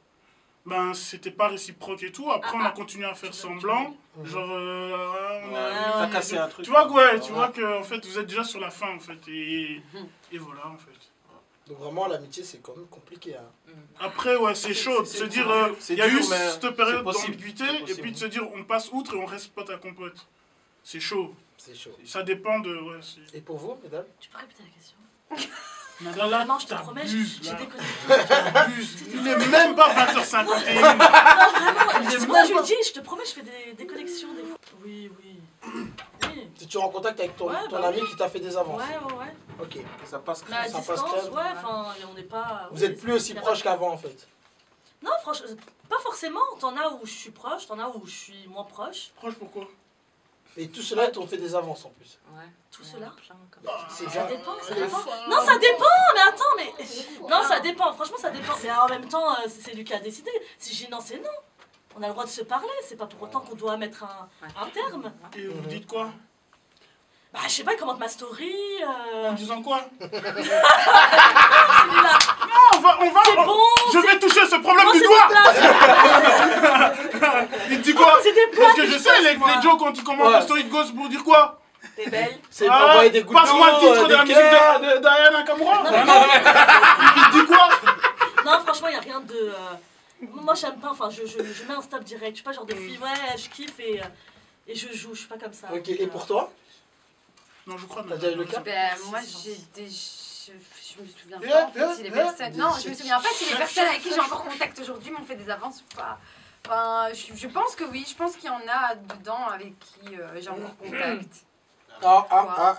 Ben, c'était pas réciproque et tout. Après, on a continué à faire semblant. Mhm. Genre, on Ouais, a. t'as cassé un truc. Tu vois, ouais, tu Ouais. vois que en fait, vous êtes déjà sur la fin, en fait. Et voilà, en fait. Donc vraiment, l'amitié, c'est quand même compliqué. Hein. Après, ouais, c'est chaud de se dire, c'est il y a dur, eu mais cette période c'est possible, d'ambiguïté, c'est et possible. puis de se dire, on passe outre et on reste pote à compote. C'est chaud. C'est chaud. Ça dépend de. Ouais, c'est. Et pour vous, mesdames? Tu peux répéter la question? Madame, là, Vraiment, je te promets, t'abuses, j'ai là. déconnecté. T'abuses. Il est même pas 20h51. Non, vraiment, moi je lui dis, je te promets, je fais des connexions des fois. Oui, oui. Oui. Si tu es en contact avec ton, Ouais, ton bah ami oui. qui t'a fait des avances. Ouais, ouais, ouais. Ok. Ça passe Mais à Ça passe distance, crème. ouais, enfin, on n'est pas. Vous oui, êtes plus aussi y a proches pas- qu'avant en fait. Non, franchement, pas forcément. T'en as où je suis proche, t'en as où je suis moins proche. Proche, pourquoi? Et tout cela, ils t'ont fait des avances en plus. Ouais. Tout Il y en cela. a plein comme C'est Ça bien. dépend, ça C'est dépend. fou. Non, ça dépend, mais attends, mais. Non, ça dépend, franchement, ça dépend. Mais en même temps, c'est lui qui a décidé. Si j'ai non, c'est non. On a le droit de se parler, c'est pas pour autant qu'on doit mettre un terme. Et vous dites quoi? Bah, je sais pas, il commente ma story. En disant quoi? Là, On va. c'est bon, Je vais toucher ce problème non, du c'est doigt! des blagues. Il dit quoi? C'est des Parce blagues. que je sais, les Joe, quand ils commentent Ouais. la story de gosse pour dire quoi? T'es belle. C'est Ah, envoyer des gouttes passe-moi le titre de la des musique cœurs. d'Ayana Nakamura. Non, mais non, Il dit quoi? non, franchement, il a rien de. Moi, j'aime pas, enfin, je mets un stop direct. Je suis pas genre de fille, ouais, je kiffe et je joue, je suis pas comme ça. Ok, et pour toi? Non, je crois. T'as déjà eu le cas? Ben, moi, C'est j'ai des. Je me souviens Eh, pas en fait, eh, si les eh, personnes. Non, je me souviens pas si les personnes avec qui j'ai encore contact aujourd'hui m'ont fait des avances ou pas. Enfin, je pense que oui, je pense qu'il y en a dedans avec qui j'ai encore contact.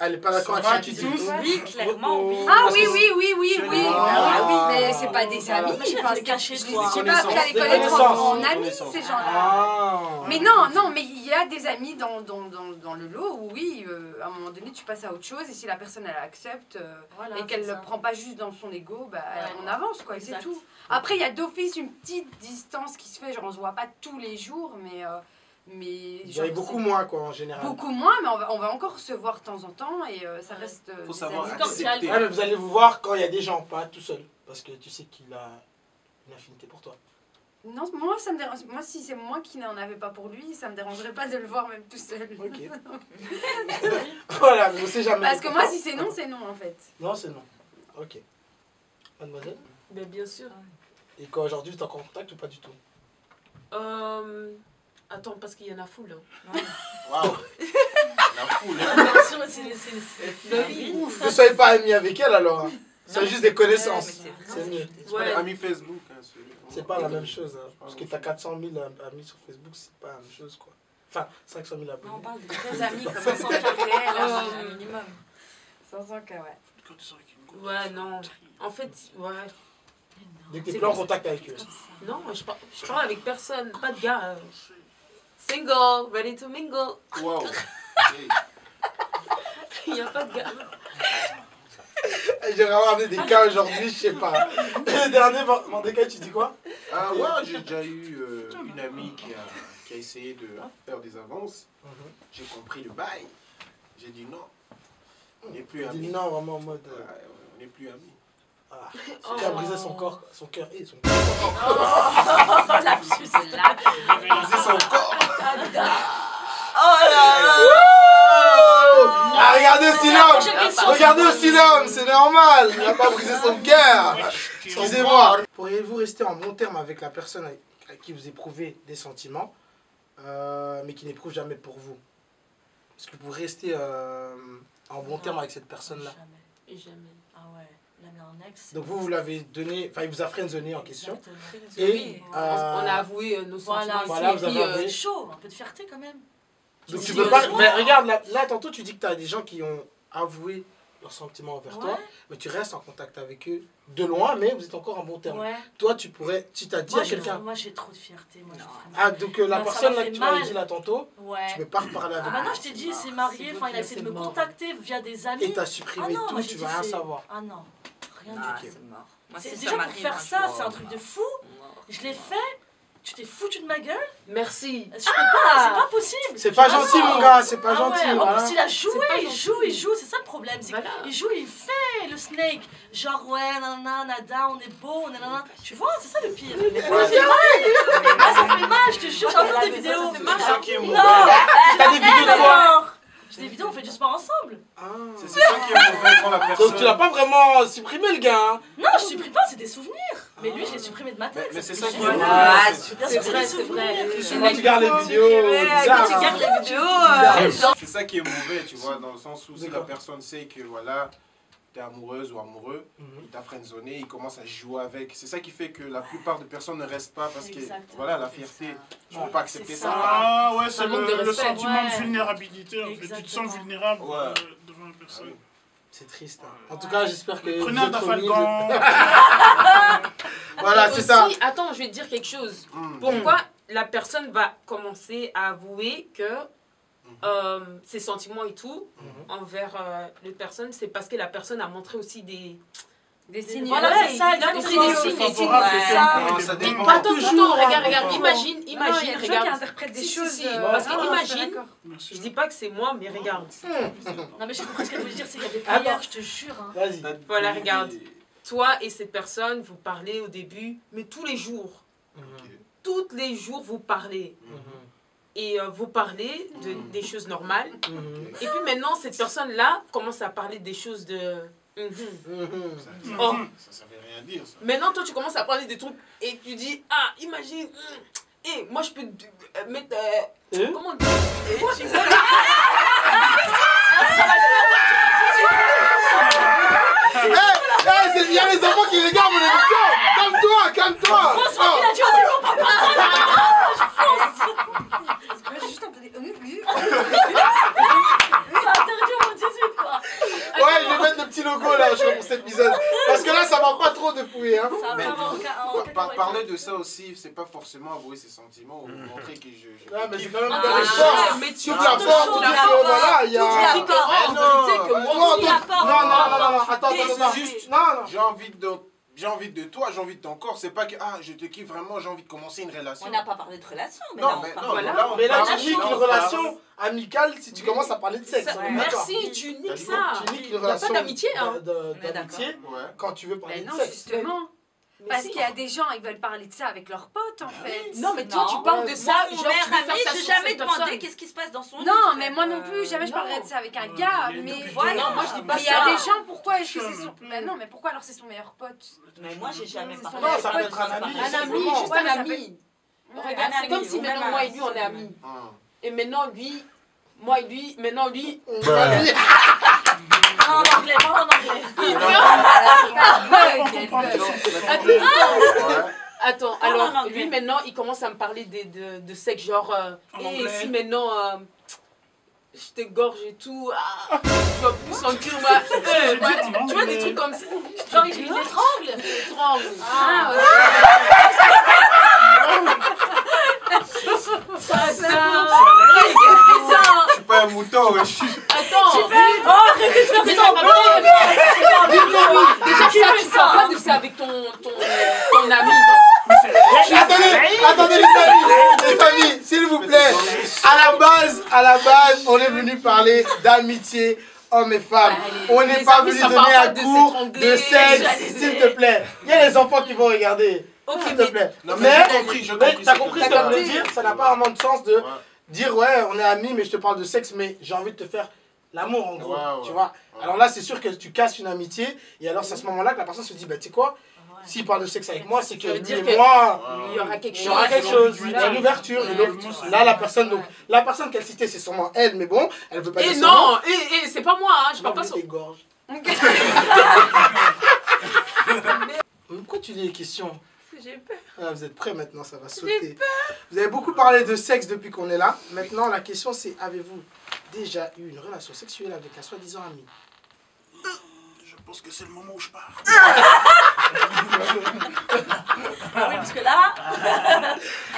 Elle est pas d'accord avec Ça ça, va, tu tu dis. tous? Oui, clairement, oui. Ah Parce oui, que oui, oui, oui, oui. Ah, oui. Mais c'est pas des amis. Moi, je Enfin, les cacher, je toi. j'ai pas appris à les Des connaître connaissances. en Des amis, connaissances. ces gens-là. Ah. Mais non, mais il y a des amis dans le lot où oui, à un moment donné, tu passes à autre chose et si la personne elle accepte Voilà, et qu'elle c'est ne ça. prend pas juste dans son ego, bah, Ouais. on avance quoi, et c'est Exact. tout. Après, il y a d'office une petite distance qui se fait, genre on se voit pas tous les jours, mais Vous avez beaucoup moins quoi en général. beaucoup moins, mais on va encore se voir de temps en temps et ça reste. Faut des savoir amis. Comme si elle- accepter. Ouais, mais vous allez vous voir quand il y a des gens, pas tout seul. Parce que tu sais qu'il a une affinité pour toi. Non, moi ça me dérange. Moi, si c'est moi qui n'en avais pas pour lui, ça me dérangerait pas de le voir même tout seul. Ok. Voilà, mais on sait jamais. Parce que moi, si c'est non, c'est non en fait. Non, c'est non. Ok. Mademoiselle? Ben, bien sûr. Et quoi, aujourd'hui, t'es encore en contact ou pas du tout? Attends, parce qu'il y en a full. Hein. Waouh. La foule. Bien sûr, c'est. Ben oui. Ne soyez pas amis avec elle alors. Hein. C'est Non, juste mais des connaissances. ouais, mais C'est mieux. C'est pas Ouais. les amis Facebook. Hein, C'est pas la même chose. Hein. Parce que t'as 400 000 amis sur Facebook, c'est pas la même chose quoi. Enfin, 500 000 Non, on abonnés. parle de vrais amis comme 500 ça, réel, Ah, un minimum. 500 cas, ouais. Quand tu sors avec une go, Ouais, non. En fait, ouais. Dès que t'es C'est plus en pour- contact avec eux. Non, je parle avec personne. Pas de gars. Single, ready to mingle. Waouh. Hey. Il n'y a pas de gars. J'ai vraiment ramené des cas aujourd'hui, je sais pas. Le dernier, Mandeka, tu dis quoi? Ah ouais, j'ai déjà eu une amie qui a essayé de faire des avances. J'ai compris le bail. J'ai dit non. On n'est plus Il dit amis. non, vraiment en mode. Ouais, on n'est plus amis. Ah, Oh. qui a brisé son corps, son cœur et son corps. Lapsus. J'ai réalisé son corps. Ah, regardez aussi la l'homme! prochaine question. Regardez aussi l'homme, c'est normal! Il n'a pas brisé son cœur! Excusez-moi! Pourriez-vous rester en bon terme avec la personne avec qui vous éprouvez des sentiments, mais qui n'éprouve jamais pour vous. Est-ce que vous restez en bon terme avec cette personne-là? Jamais. Et jamais. Ah ouais, là, mais un ex. Donc vous l'avez donné, enfin il vous a friendzoné en question. Exactement. Et On a avoué nos sentiments. Voilà, vous avez avoué. c'est chaud, un peu de fierté quand même. donc tu dis, peux pas. ouais. Mais regarde, là tantôt tu dis que tu as des gens qui ont avoué leurs sentiments envers toi, Ouais. mais tu restes en contact avec eux de loin, mais vous êtes encore en bon terme. Ouais. Toi, tu pourrais, si tu as dit à quelqu'un. Moi, j'ai trop de fierté. Moi, Non. Ah, donc la Ça personne m'a là fait que tu m'avais mal. dit là tantôt, Ouais. tu peux pas reparler avec Ah, eux. maintenant, je t'ai dit, il s'est marié, c'est enfin, il a bon, essayé de c'est me mort. contacter via des amis. Et t'as supprimé non, moi, tout, j'ai tu dit, vas rien c'est- savoir. Ah non, rien Ah, du tout. c'est mort. Moi, si Déjà, ça pour m'arrive faire un ça, jour, c'est un truc de fou. mort. Je l'ai fait. Tu t'es foutu de ma gueule. Merci. Je peux pas, c'est pas possible. C'est pas Ah gentil, non. mon gars, c'est pas Ah gentil. ouais, en Voilà. plus, il a joué, C'est pas il gentil. joue, c'est ça le problème. C'est Voilà. qu'il joue, il fait le snake. Genre, ouais, nanana, nada, on est beau, nanana. Tu vois, c'est ça le pire. Ouais. Ça fait mal. Ah, ça fait mal, je te jure, j'ai encore des vidéos. C'est ça qui est mauvais. Non, T'as des vidéos de quoi? alors. J'ai des vidéos, on fait du sport ensemble. Ah. C'est ça qui est mauvais quand la personne... Donc tu l'as pas vraiment supprimé le gars. Hein. Non, je supprime pas, c'est des souvenirs. Mais lui, je l'ai supprimé de ma tête. Mais c'est ça qui est Voilà. mauvais. Ah, c'est- Bien c'est sûr, vrai, c'est c'est des vrai. souvenirs. Quand tu regardes les vidéos, Ouais, bizarre, quand tu hein. regardes les vidéos, C'est ça qui est mauvais, tu vois, dans le sens où si la D'accord. personne sait que voilà, t'es amoureuse ou amoureux, Mhm. il t'a friendzoné, il commence à jouer avec. C'est ça qui fait que la plupart de personnes ne restent pas parce que Exactement. voilà, la fierté, tu peux pas accepter C'est ça. ça. Ah ouais, c'est manque de le respect. sentiment de Ouais. vulnérabilité en fait. Tu te Exactement. sens vulnérable Ouais. devant la Ah personne. oui. C'est triste. Hein. En tout cas, j'espère que. Prenez vous un êtes remis, Trafalgar. Voilà, Et c'est ça. aussi, attends, je vais te dire quelque chose. Mm. Pourquoi la personne va commencer à avouer que ses sentiments et tout Mhm. envers l'autre personne, c'est parce que la personne a montré aussi des signes. Voilà, Ouais, c'est ça, il a montré exactement. des signes, des signes. Favorable, Ouais. c'est ça. Non, ça dépend. Attends, Toujours, regarde, hein, regarde, pourquoi imagine, Non, il y a imagine, des gens qui regarde. interprètent des Si, si, choses. si, parce que non, je suis imagine- d'accord. Je dis pas que c'est moi, mais regarde. Non, mais j'ai compris ce qu'elle voulait dire, c'est qu'il y a des Attends. players, je te jure. Hein. Vas-y. Voilà, regarde. Toi et cette personne, vous parlez au début, mais tous les jours. Tous les jours, vous parlez. Et vous parlez des choses normales. Mhm. Et puis maintenant, cette personne-là commence à parler des choses de... Mhm. Oh. Ça veut rien dire, ça. Maintenant, toi, tu commences à parler des trucs et tu dis, ah, imagine, et moi, je peux mettre... Hein? comment on dit tu vois, Il y a les enfants qui regardent mon émission. Calme-toi, calme-toi. François, il a dit, on dit, on parle pas de ça. Moi, j'ai juste entendu. C'est interdit au moins 18, quoi. Ouais, je vais mettre le petit logo là, je crois, pour cet épisode. Parce que là, ça va pas trop dépouiller. Hein. Ça Mais- va avoir Parler de ça aussi, c'est pas forcément avouer ses sentiments ou montrer que je Ouais, mais c'est quand même Ah, dans les ouais, forces. mais tu Toute la de force, choses, tout la que force, voilà, il y a. dis que, en vérité, que Toi, moi aussi, toi, apporte. non, attends, Et attends. juste- Non, non. j'ai envie de toi, j'ai envie de ton corps. C'est pas que je te kiffe vraiment, j'ai envie de commencer une relation. On n'a pas parlé de relation, mais Non, là, on mais parle. non, Voilà. là, on Mais là, parle- tu niques là, une on parle- relation amicale si tu commences à parler de sexe. Ça- on est d'accord. merci, tu niques T'as ça. Tu niques une Il n'y a relation pas d'amitié, hein. d'amitié Ouais. quand tu veux parler Mais de non, sexe. justement. Mais Parce si. qu'il y a des gens, ils veulent parler de ça avec leurs potes, en fait. Non, mais toi, Non. tu parles de ça, Moi, genre, mon tu meilleur veux faire ami, ça j'ai sur jamais cette demandé personne. qu'est-ce qui se passe dans son Non, vie, mais frère. moi non plus, jamais je non. parlerai de ça avec un gars. il y a Mais une voilà. Non, moi, je dis pas Mais il y a ça. des gens, pourquoi est-ce que Chum, c'est son. un peu. Mais non, mais pourquoi alors c'est son meilleur pote? Mais moi, j'ai jamais Non, parlé. ça peut avec être un personne ami, pareille. Un ami, Simplement. juste Ouais, un mais ça ami. Ouais, Regarde, un c'est comme ami, si ou maintenant, même moi un et lui, on est ami. amis. Hum. Et maintenant, lui, moi et lui, maintenant, lui, On va dire. En anglais, pas en anglais. Ouais. Attends, Ah, alors non, non, lui mais- maintenant il commence à me parler de sexe, genre, En et anglais. si maintenant je t'égorge et tout, tu vas plus sentir ma. j'ai dit en Tu vois des anglais. trucs comme ça. Genre, il l'étrangle. Étrange. Ah, ouais. Je suis pas un mouton, ouais. Attends, Oh, arrêtez de faire mais ça. ça va pas. Déjà Qui ça, fait tu ça parles pas de ça avec ton ami. Attendez, les familles, s'il vous plaît. À la base, on est venu parler d'amitié hommes et femmes. On n'est les pas amis, venu ça donner parle un pas de cours s'étrangler, de sexe, socialiser. s'il te plaît. Il y a les enfants qui vont regarder. Ok, S'il te mais plaît. Non, mais j'ai compris, T'as compris ce que T'as je veux compris. dire? Ça n'a pas vraiment de sens de Ouais. dire ouais, on est amis, mais je te parle de sexe, mais j'ai envie de te faire l'amour en gros, Ouais, tu ouais. vois. Ouais. Alors là, c'est sûr que tu casses une amitié, et alors c'est à ce moment-là que la personne se dit, bah tu sais quoi, s'il parle de sexe avec moi, c'est que Ça veut lui dire et que- moi, Il y aura quelque il chose. y aura quelque chose, il y a Voilà. une ouverture. Et Ouais, donc, moi, c'est- là, la personne, donc, la personne qu'elle citait, c'est sûrement elle, mais bon, elle veut pas dire Et son nom. non, et c'est pas moi, hein, je parle pas sur. Égorge. Pourquoi tu lis les questions? J'ai peur. Ah, vous êtes prêts maintenant, ça va sauter. Vous avez beaucoup parlé de sexe depuis qu'on est là. Maintenant, la question c'est, avez-vous déjà eu une relation sexuelle avec un soi-disant ami? Je pense que c'est le moment où je pars. Ah oui, parce que là,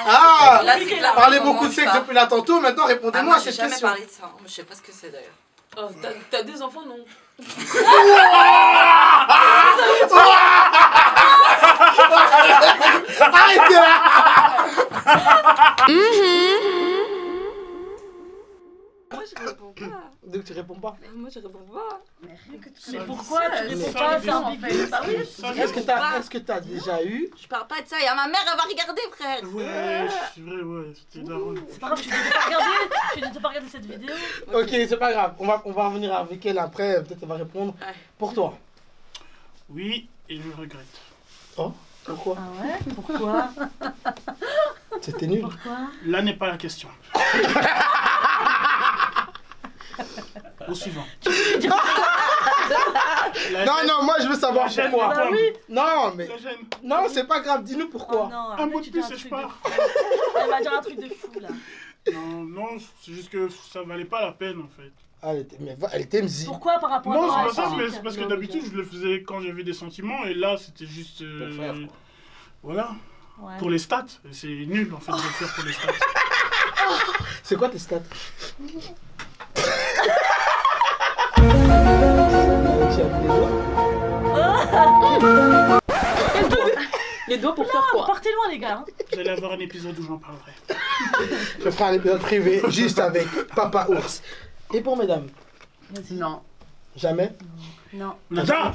Ah, Là, c'est clairement parlez le beaucoup moment de où sexe je pars. depuis là tantôt, maintenant Ah, répondez-moi moi, à j'ai cette jamais question. parlé de ça. Hein. Je sais pas ce que c'est d'ailleurs. Oh, t'as deux enfants, non? Arrêtez là. Moi, je réponds pas. Donc tu réponds pas. Moi, je réponds pas. mais pourquoi tu réponds ça, pas? ça, C'est ambigu. Bah oui. Ça, Est-ce que t'as déjà eu? Je parle pas de ça. Il y a ma mère, elle va regarder, frère. Ouais, c'est vrai, ouais, c'était daron. C'est pas grave, tu ne pas regarder. Tu ne pas regarder cette vidéo. Ok, c'est pas grave. On va revenir avec elle après. Peut-être elle va répondre. Ouais. Pour toi. Oui, et je regrette. Oh, pourquoi? Ah ouais? Pourquoi? C'était nul. Pourquoi? Là n'est pas la question. Au suivant. Non, moi je veux savoir La gêne, pourquoi. bah oui. Non, mais. La gêne. Non, c'est pas grave. Dis-nous pourquoi. Oh non, Un arrête, mot de tu dis plus et truc je de pars. fou. Elle va dire un truc de fou là. Non, c'est juste que ça valait pas la peine en fait. Ah, elle était mzi. Pourquoi par rapport Non, à c'est pas ça, physique? mais c'est parce que d'habitude je le faisais quand j'avais des sentiments et là c'était juste. Pour faire, quoi. Voilà, Ouais. pour les stats. Et c'est nul en fait de le faire pour les stats. C'est quoi tes stats? Tu as mis les doigts? Les doigts pour faire Ah, quoi? partez loin les gars. Hein. Vous allez avoir un épisode où j'en parlerai. Je ferai un épisode privé juste avec Papa Ours. Et pour mesdames? Non. Jamais? Non. Nada.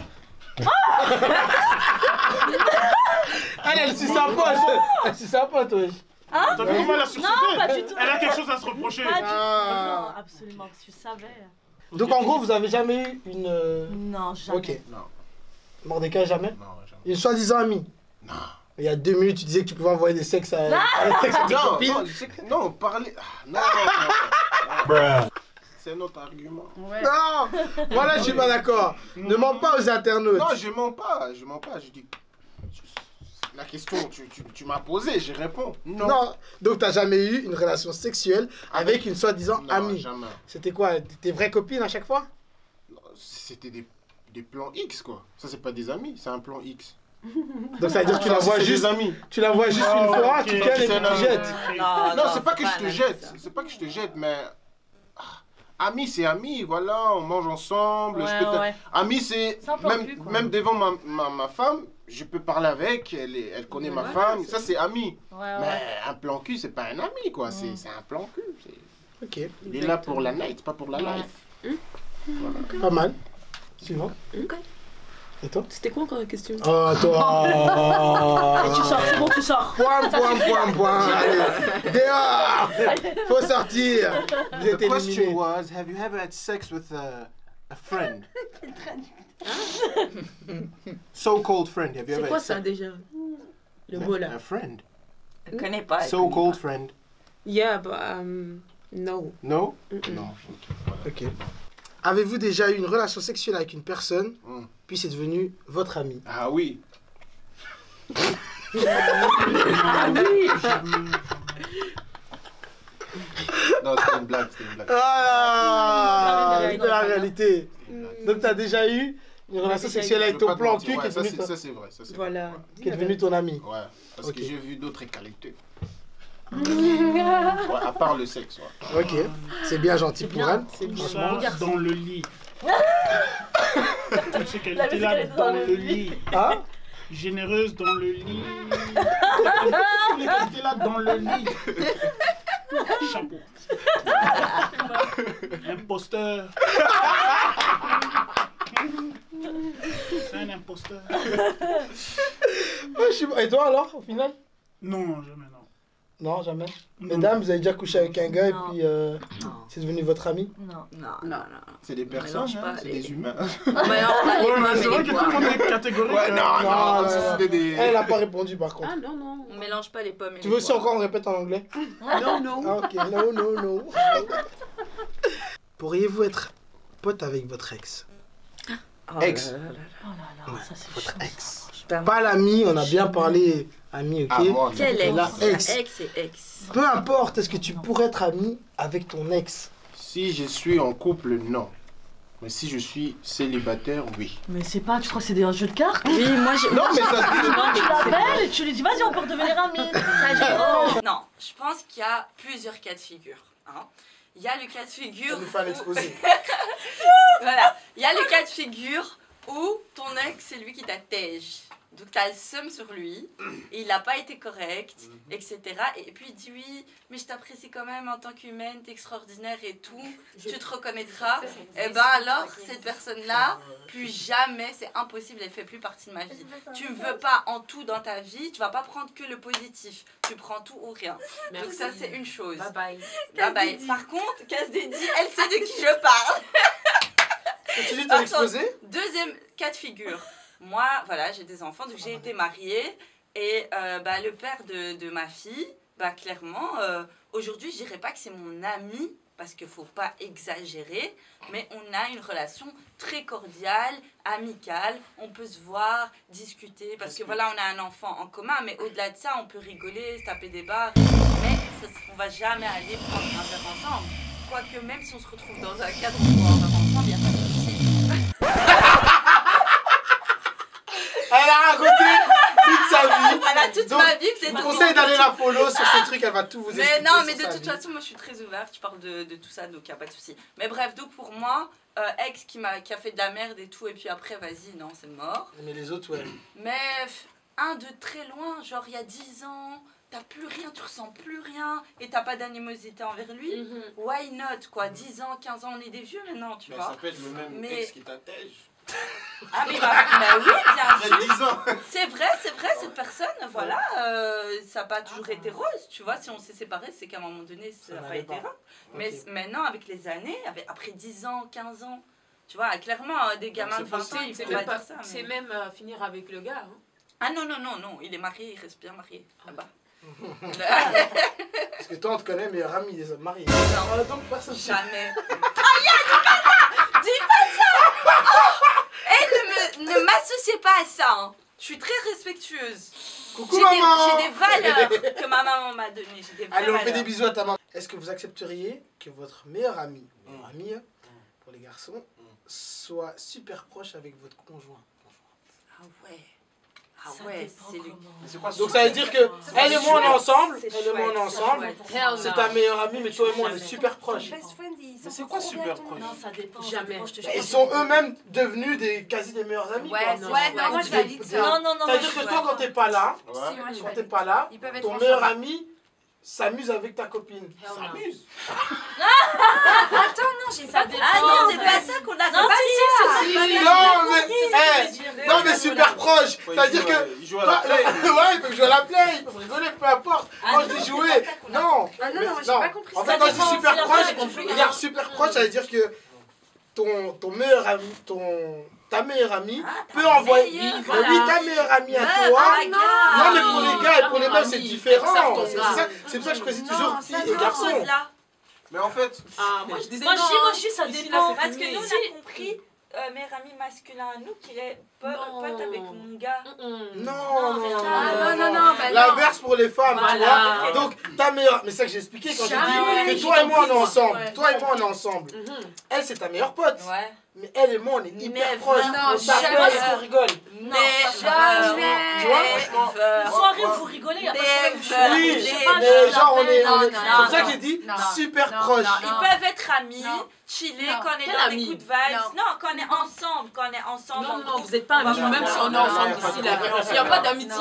Elle suit sa pote. Elle suit sa pote, wesh. Hein? T'as vu comment elle a sursauté? Non, pas du tout. Elle a quelque chose à se reprocher. Pas du tout. Ah. Non, absolument, parce que je savais. Donc en gros, vous avez jamais eu une... Non, jamais. Ok. Non, Jamais? non, jamais. Une soi-disant amie? Non. Il y a 2 minutes, tu disais que tu pouvais envoyer des sexes à tes copines. Non, parler. Non. C'est un autre argument. Ouais. Non, voilà, je suis pas d'accord. Ne mens pas aux internautes. Non, je mens pas. Je dis. La question, tu m'as posé, je réponds. Non. Non. Donc t'as jamais eu une relation sexuelle avec une soi-disant Non, amie. jamais. C'était quoi? Tes vraies copines à chaque fois? C'était des plans X, quoi. Ça, c'est pas des amis, c'est un plan X. Donc ça veut dire que tu la vois C'est juste, des amis. tu la vois juste une fois, ok. tu calmes et puis C'est tu un- jettes. Non, c'est pas que je te un ami, jette. ça. C'est pas que je te jette, mais. Ami, c'est ami, voilà, on mange ensemble. je peux te- Ouais. Ami, c'est. C'est un plan Même, cul, quoi. même devant ma femme, je peux parler avec, elle connaît ma femme. Ça, c'est ami. Ouais, Mais ouais. un plan cul, c'est pas un ami, quoi. C'est un plan cul. Ok, Il est là pour la night, pas pour la life. pas mal. Suivant. Ok. Et toi? C'était quoi encore la question? Oh, toi. Et tu sors, c'est bon, tu sors. Point. Allez, dehors. Faut sortir. Vous êtes éliminé. was, have you ever had sex with a friend? So-called friend, have you C'est ever quoi had ça sex? déjà? Le mot là. A friend. Elle connaît pas. elle So-called connaît friend. Yeah, but no. No? Mm-mm. Non. Ok. Avez-vous déjà eu une relation sexuelle avec une personne, Mm. puis c'est devenu votre ami? Ah oui. Non, c'était une blague, c'était une blague. Ah, La c'est la réalité. C'était une blague. Donc t'as déjà eu une relation déjà sexuelle eu. avec Je veux ton pas te plan mentir, cul qui ouais, est ça, devenu c'est vrai, ça, c'est Voilà. vrai. qui est devenu ton ami. Ouais, parce Ok. que j'ai vu d'autres qualités. Ouais, à part le sexe, ouais. Ok, c'est bien gentil pour elle. C'est bien. Ça, dans le lit. Tu sais qu'elle La était musique, là elle était dans le lit. Ah, Généreuse dans le lit. Elle était là dans le lit. Chapeau. Imposteur. C'est un imposteur. et toi alors, au final? Non, jamais non. Non, jamais. Mesdames, vous avez déjà couché avec un gars et Non. puis c'est devenu votre ami? Non. Non. C'est des personnes, mélange pas c'est les- des humains. On mélange pas les Ouais, mais pommes c'est et vrai les que tout poires. le monde est catégorique. Ouais, non, ça c'était des... Elle n'a pas répondu par contre. Ah non, non. On mélange pas les pommes et Tu les veux aussi poires. encore on répète en anglais? Non, non. Ah, ok, non, non, non. Pourriez-vous être pote avec votre ex? Oh Ex. là là là là. Oh là là, Ouais, ça c'est votre chaud. ex. Ben, Pas l'ami, on a bien parlé ami, ok? Ah, moi, Quel Et ex la ex. Ex et ex. Peu importe, est-ce que tu pourrais être ami avec ton ex? si je suis en couple, non. Mais si je suis célibataire, oui. Mais c'est pas, tu crois que c'est des jeux de cartes? Oui, moi je. Non, mais ça... Non, tu l'appelles et tu lui dis vas-y, on peut redevenir amis. Non, je pense qu'il y a plusieurs cas de figure. Hein. Il y a le cas de figure. Il fallait exposer. Voilà. Il y a le cas de figure où ton ex, c'est lui qui t'attège. Donc t'as le seum sur lui, et il n'a pas été correct, etc. Et puis il dit oui, mais je t'apprécie quand même en tant qu'humaine, t'es extraordinaire et tout, tu te reconnaîtras. Et ben alors, cette personne-là, plus jamais, c'est impossible, elle fait plus partie de ma vie. Tu me veux pas en tout dans ta vie, tu vas pas prendre que le positif, tu prends tout ou rien. Donc ça, c'est une chose. Bye bye. Bye bye. Par contre, Casse Dédi, elle sait de qui je parle. Continue ton exposé. Deuxième cas de figure. Moi, voilà, j'ai des enfants, donc j'ai été mariée. Et le père de ma fille, clairement, aujourd'hui, je dirais pas que c'est mon ami, parce qu'il faut pas exagérer, mais on a une relation très cordiale, amicale. On peut se voir, discuter, parce que voilà, on a un enfant en commun, mais au-delà de ça, on peut rigoler, se taper des barres, mais on va jamais aller prendre un verre ensemble. Quoique, même si on se retrouve dans un cadre où on boit un verre ensemble, il n'y a pas de souci. Elle a raconté toute sa vie. Elle a toute Donc, ma vie, Je peut-être. vous conseille d'aller la follow sur ce truc, elle va tout vous expliquer. Mais non, mais sur de sa toute vie. façon, moi je suis très ouverte, je parle de tout ça, donc il n'y a pas de souci. Mais bref, donc pour moi, ex qui a fait de la merde et tout, et puis après, vas-y, non, c'est mort. Mais les autres, ouais. Mais un de très loin, genre il y a 10 ans, t'as plus rien, tu ressens plus rien, et t'as pas d'animosité envers lui, why not, quoi, 10 ans, 15 ans, on est des vieux maintenant, tu Mais vois. ça peut être le même Mais- ex qui t'attège. Ah mais, bah oui, bien Il y a sûr. 10 ans. C'est vrai, cette personne, voilà, ça n'a pas toujours été rose, tu vois, si on s'est séparés, c'est qu'à un moment donné, ça n'a pas n'allait été pas. rose. Mais Ok. maintenant, avec les années, après 10 ans, 15 ans, tu vois, clairement, des gamins de c'est 20 ans, possible, ils C'est vont pas même, dire ça. c'est Mais... même finir avec le gars. Hein. Ah non, il est marié, il reste bien marié, là-bas. Parce que toi, on te connaît, meilleur ami des hommes mariés. Non. Voilà, donc personne. Jamais. Dis pas ça. Oh, ne m'associez pas à ça, hein. Je suis très respectueuse. Coucou J'ai maman. des valeurs que ma maman m'a données. J'ai des vraies Allez, on fait valeurs. des bisous à ta maman. Est-ce que vous accepteriez que votre meilleur ami, ou meilleure amie, pour les garçons, soit super proche avec votre conjoint? Ah ouais. Ah Ça ouais, dépend c'est lui. comment. Mais c'est quoi Donc ça veut dire que elle et moi on est ensemble, C'est elle et moi on est chouette, ensemble. c'est Hell C'est no. ta meilleure amie, mais toi et moi on est Jamais. super proches. Mais c'est quoi super proche? Non, ça dépend. Jamais. ça dépend, je te Ils jure. sont eux-mêmes devenus quasi des meilleurs amis. Ouais, quoi. non, ouais, non, non, moi je valide ça. Non, non, non. Ça veut dire que toi quand t'es pas là, Si, moi je quand t'es valide. pas là, Ils peuvent être ton ensemble. meilleur ami s'amuse avec ta copine. Hell no. S'amuse. Attends, non, j'ai Ça pas dépend. Ah non, c'est Ouais. pas ça qu'on a. Non, si, Non mais, non mais super proche. Ouais, Ça veut il dire joue que à- il joue à la toi, play. ouais, ils peuvent jouer à la play, ils peuvent rigoler, peu importe. Quand je dis jouer, non. Ah non, Mais non, j'ai pas compris En ça. fait, quand je dis dépend, super c'est la proche, vraie compris, hein. regarde, super proche, ça veut dire que ton meilleur ami, ta meilleure amie peut envoyer. meilleure, Oui, voilà. ta meilleure amie à Meuf, toi. ah, gars. Non, mais pour les gars et pour les Ta meufs, c'est amie, différent. ça retombe C'est là. c'est pour ça que je précise Non, toujours ça filles et non. garçons. Là. Mais en fait, Ah, moi je disais Moi, non. je dis, ça Ici, dépend. là, c'est Parce que fumé. nous, on a compris, meilleur ami masculin à nous, qu'il est pote Non. avec mon gars. Non, Non, non, c'est non, ça. Ah, non, non, bah non. L'inverse pour les femmes, tu Voilà. vois. Donc, ta meilleure. Mais c'est ça que j'ai expliqué quand j'ai Jamais. dit que toi et moi on est ensemble. Ouais. Toi et moi on est ensemble. Mhm. Elle, c'est ta meilleure pote. Ouais. Mais elle et moi on est hyper Never. proches. Non, On s'appelle, jamais. on rigole. Mais jamais. Tu vois, Une soirée où vous rigolez, y a pas de problème. je Never. Oui, je sais pas, mais je genre on est. Non, on est- non, C'est pour ça non, que j'ai dit non, super non, proches. non, Ils peuvent être amis, Non. chiller Non. quand on est Quel dans ami? des coups de vibes. Non. Non, quand on est ensemble, Non, en non, groupe. vous n'êtes pas amis, Non, même non, si on est non, ensemble non, ici, non, là. non, Il n'y a non, pas non, d'amitié.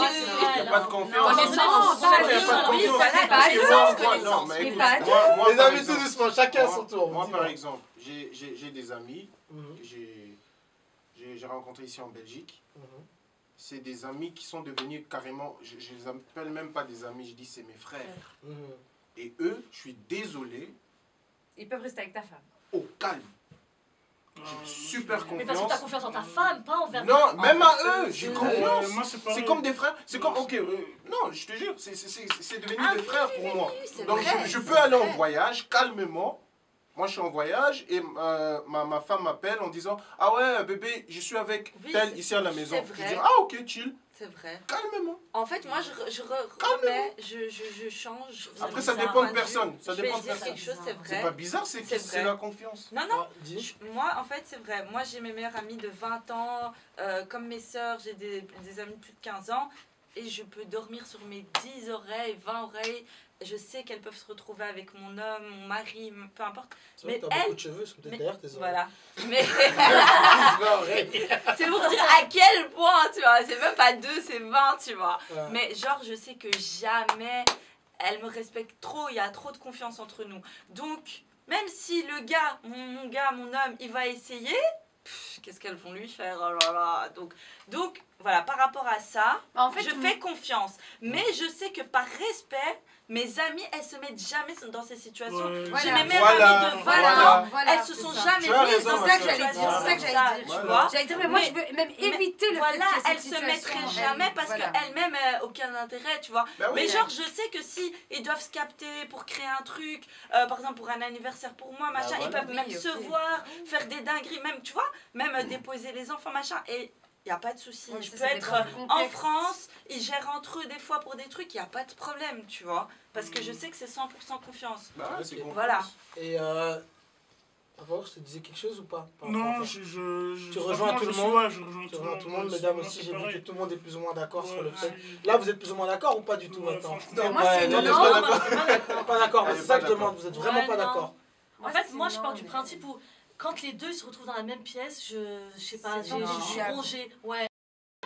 il n'y a pas de confiance. Connaissance. Non, Il n'y a pas de oui, confiance. voilà, Écoute, connaissance, moi, connaissance. non, mais Mais écoute, pas moi, Les par amis, tout exemple, doucement, chacun moi- son tour. Moi, dis-moi. par exemple, j'ai des amis Mhm, que j'ai rencontrés ici en Belgique. mhm. c'est des amis qui sont devenus carrément, je les appelle même pas des amis, je dis c'est mes frères. Et eux, je suis désolé, Ils peuvent rester avec ta femme. au calme. J'ai super Mais parce que t'as confiance. confiance en ta femme, pas envers... Non, même à eux, j'ai confiance. Moi, c'est pareil. C'est comme des frères. C'est comme, ok, non, je te jure, c'est devenu des frères pour moi. c'est Donc vrai, je c'est peux aller en vrai. voyage calmement. Moi, je suis en voyage et ma femme m'appelle en disant ah ouais, bébé, je suis avec Oui, tel c'est- ici à la maison. c'est Je vrai. dis ah ok, chill, C'est vrai. calmement. En fait, moi, je remets, je change. Après, de ça point dépend de vue. personne. Ça Je dépend vais de dire personne. quelque chose, c'est C'est vrai. pas bizarre, c'est C'est c'est vrai. la confiance. Non, non. Ah, dis. Moi, en fait, c'est vrai. Moi, j'ai mes meilleures amies de 20 ans. Comme mes sœurs, j'ai des amies de plus de 15 ans. Et je peux dormir sur mes 10 oreilles, 20 oreilles. Je sais qu'elles peuvent se retrouver avec mon homme, mon mari, peu importe. C'est vrai que Mais t'as beaucoup elle- de cheveux, sont peut-être mais- derrière tes oreilles. Voilà. Mais Ouais. c'est pour dire à quel point, tu vois. C'est même pas 2, c'est 20, tu vois. Ouais. Mais genre, je sais que jamais elle me respecte trop, il y a trop de confiance entre nous. Donc, même si le gars, mon gars, mon homme, il va essayer, qu'est-ce qu'elles vont lui faire? Oh là là. Donc, voilà, par rapport à ça, Bah, en fait, je fais confiance. Mais je sais que par respect, mes amies, elles se mettent jamais dans ces situations. Ouais. J'ai Voilà. mes meilleures amies de 20 Voilà. ans, Voilà, elles se sont c'est ça. jamais Tu as mises raison, dans ma cette sœur. situation. C'est ça que j'allais dire. Tu Voilà. vois? J'allais dire, mais moi, Mais- je veux même éviter le Voilà, fait que elles cette se mettraient situation, jamais parce voilà. qu'elles-mêmes, aucun intérêt, tu vois. Bah oui. Mais genre, je sais que si ils doivent se capter pour créer un truc, par exemple pour un anniversaire pour moi, machin, voilà. ils peuvent même Oui, se ok. voir, faire des dingueries, même, tu vois, même déposer les enfants, machin, et il n'y a pas de souci. Ouais, Je ça, peux ça être dépend du en contexte. France, ils gèrent entre eux des fois pour des trucs, il n'y a pas de problème, tu vois. Parce que je sais que c'est 100% confiance. Bah ouais, c'est Ok. confiance. Voilà. Et Avoir, je te disais quelque chose ou pas par rapport à Non, ça je Tu rejoins tout le suis- monde ouais, je rejoins Tu rejoins tout le monde, ouais, mesdames moi, aussi, c'est j'ai vu que pareil. tout le monde est plus ou moins d'accord sur le Ouais, fait. c'est- Là, vous êtes plus ou moins d'accord ou pas du tout Ouais, maintenant franchement. Non, moi, Ouais, c'est non, non. mais Non, pas moi, d'accord. je suis pas d'accord. Pas d'accord, Elle c'est est ça pas que je demande, d'accord. vous êtes vraiment Ouais, pas non. d'accord. En fait, moi, je pars du principe où quand les deux se retrouvent dans la même pièce, je sais pas, C'est je non. suis rongée. Ouais.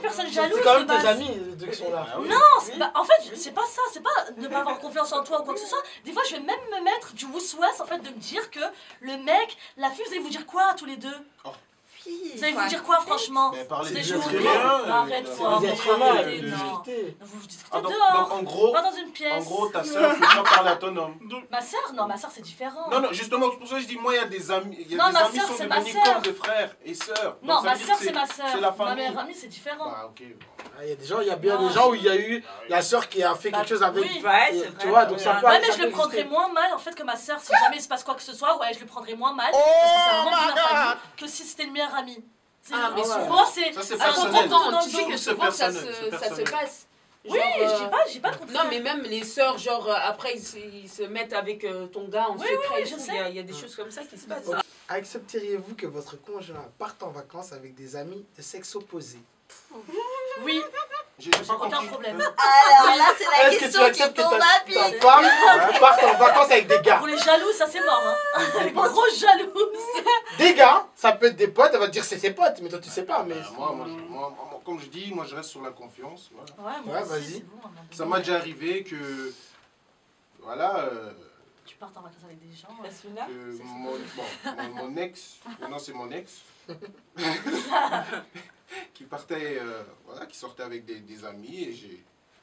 Personne jalouse. C'est quand même de base. tes amis, les deux qui sont là. Ah oui. Non, bah, en fait, c'est pas ça, c'est pas ne pas avoir confiance en toi ou quoi que ce soit. Des fois, je vais même me mettre du wousouas, en fait, de me dire que le mec, la fille, vous allez vous dire quoi tous les deux? Vous allez vous dire quoi, franchement? Mais parlez C'est des journée. êtres humains, Arrête-toi. Les êtres humains, arrêtez, ils non. discuter. Vous discutez Ah, donc dehors, en gros, pas dans une pièce. en gros, ta soeur peut pas parler à ton homme. Donc, Ma soeur, non, ma soeur, c'est différent. Non, non, justement, c'est pour ça que je dis, moi, il y a des amis, il y Non, a des ma amis sœur, qui sont c'est ma devenus sœur. comme des frères et sœurs. Non, Donc, ça ma veut dire soeur, que c'est ma soeur. C'est la Ma famille. meilleure amie, c'est différent. Bah, ok. Ah, il y a des gens, il y a bien Non. des gens où il y a eu la sœur qui a fait Bah, quelque chose avec. oui. Ouais, Et c'est vrai. tu vois, donc ça peut Ouais, mais ça je peut le prendrais exister. moins mal en fait que ma soeur. Si jamais il se passe quoi que ce soit, ouais, je le prendrais moins mal. parce que c'est un membre de ma famille que si c'était une meilleure amie. Ah, mais ouais. Pour souvent, moi, c'est. Ça, c'est ça rentre personnel. dans le tu sais dos. que C'est souvent ça personnel, c'est se personnel. passe. Oui, Genre, j'ai pas contre non, ça. mais même les sœurs, genre, après, ils se mettent avec ton gars en Oui, secret oui, et je tout. sais. Il y a des choses comme ça qui se passent. Ok. Accepteriez-vous que votre conjoint parte en vacances avec des amis de sexe opposé? Oui, J'ai pas aucun compris. problème. Alors là, c'est la Est-ce que tu question qui acceptes que tombe ta à pic. femme parte en vacances avec des gars? Pour les jaloux, ça c'est mort. Hein. Les grosses jalouses. Des gars, ça peut être des potes, elle va te dire c'est ses potes, mais toi tu sais pas. Mais Moi, comme je dis, moi, je reste sur la confiance. Voilà. Ouais, moi Ouais, aussi, vas-y. c'est bon, à un moment Ça donné. m'a déjà arrivé que, voilà, Tu partes en vacances avec des gens. La ouais. Suna, que c'est mon ex, maintenant c'est mon ex, qui partait, voilà, qui sortait avec des amis et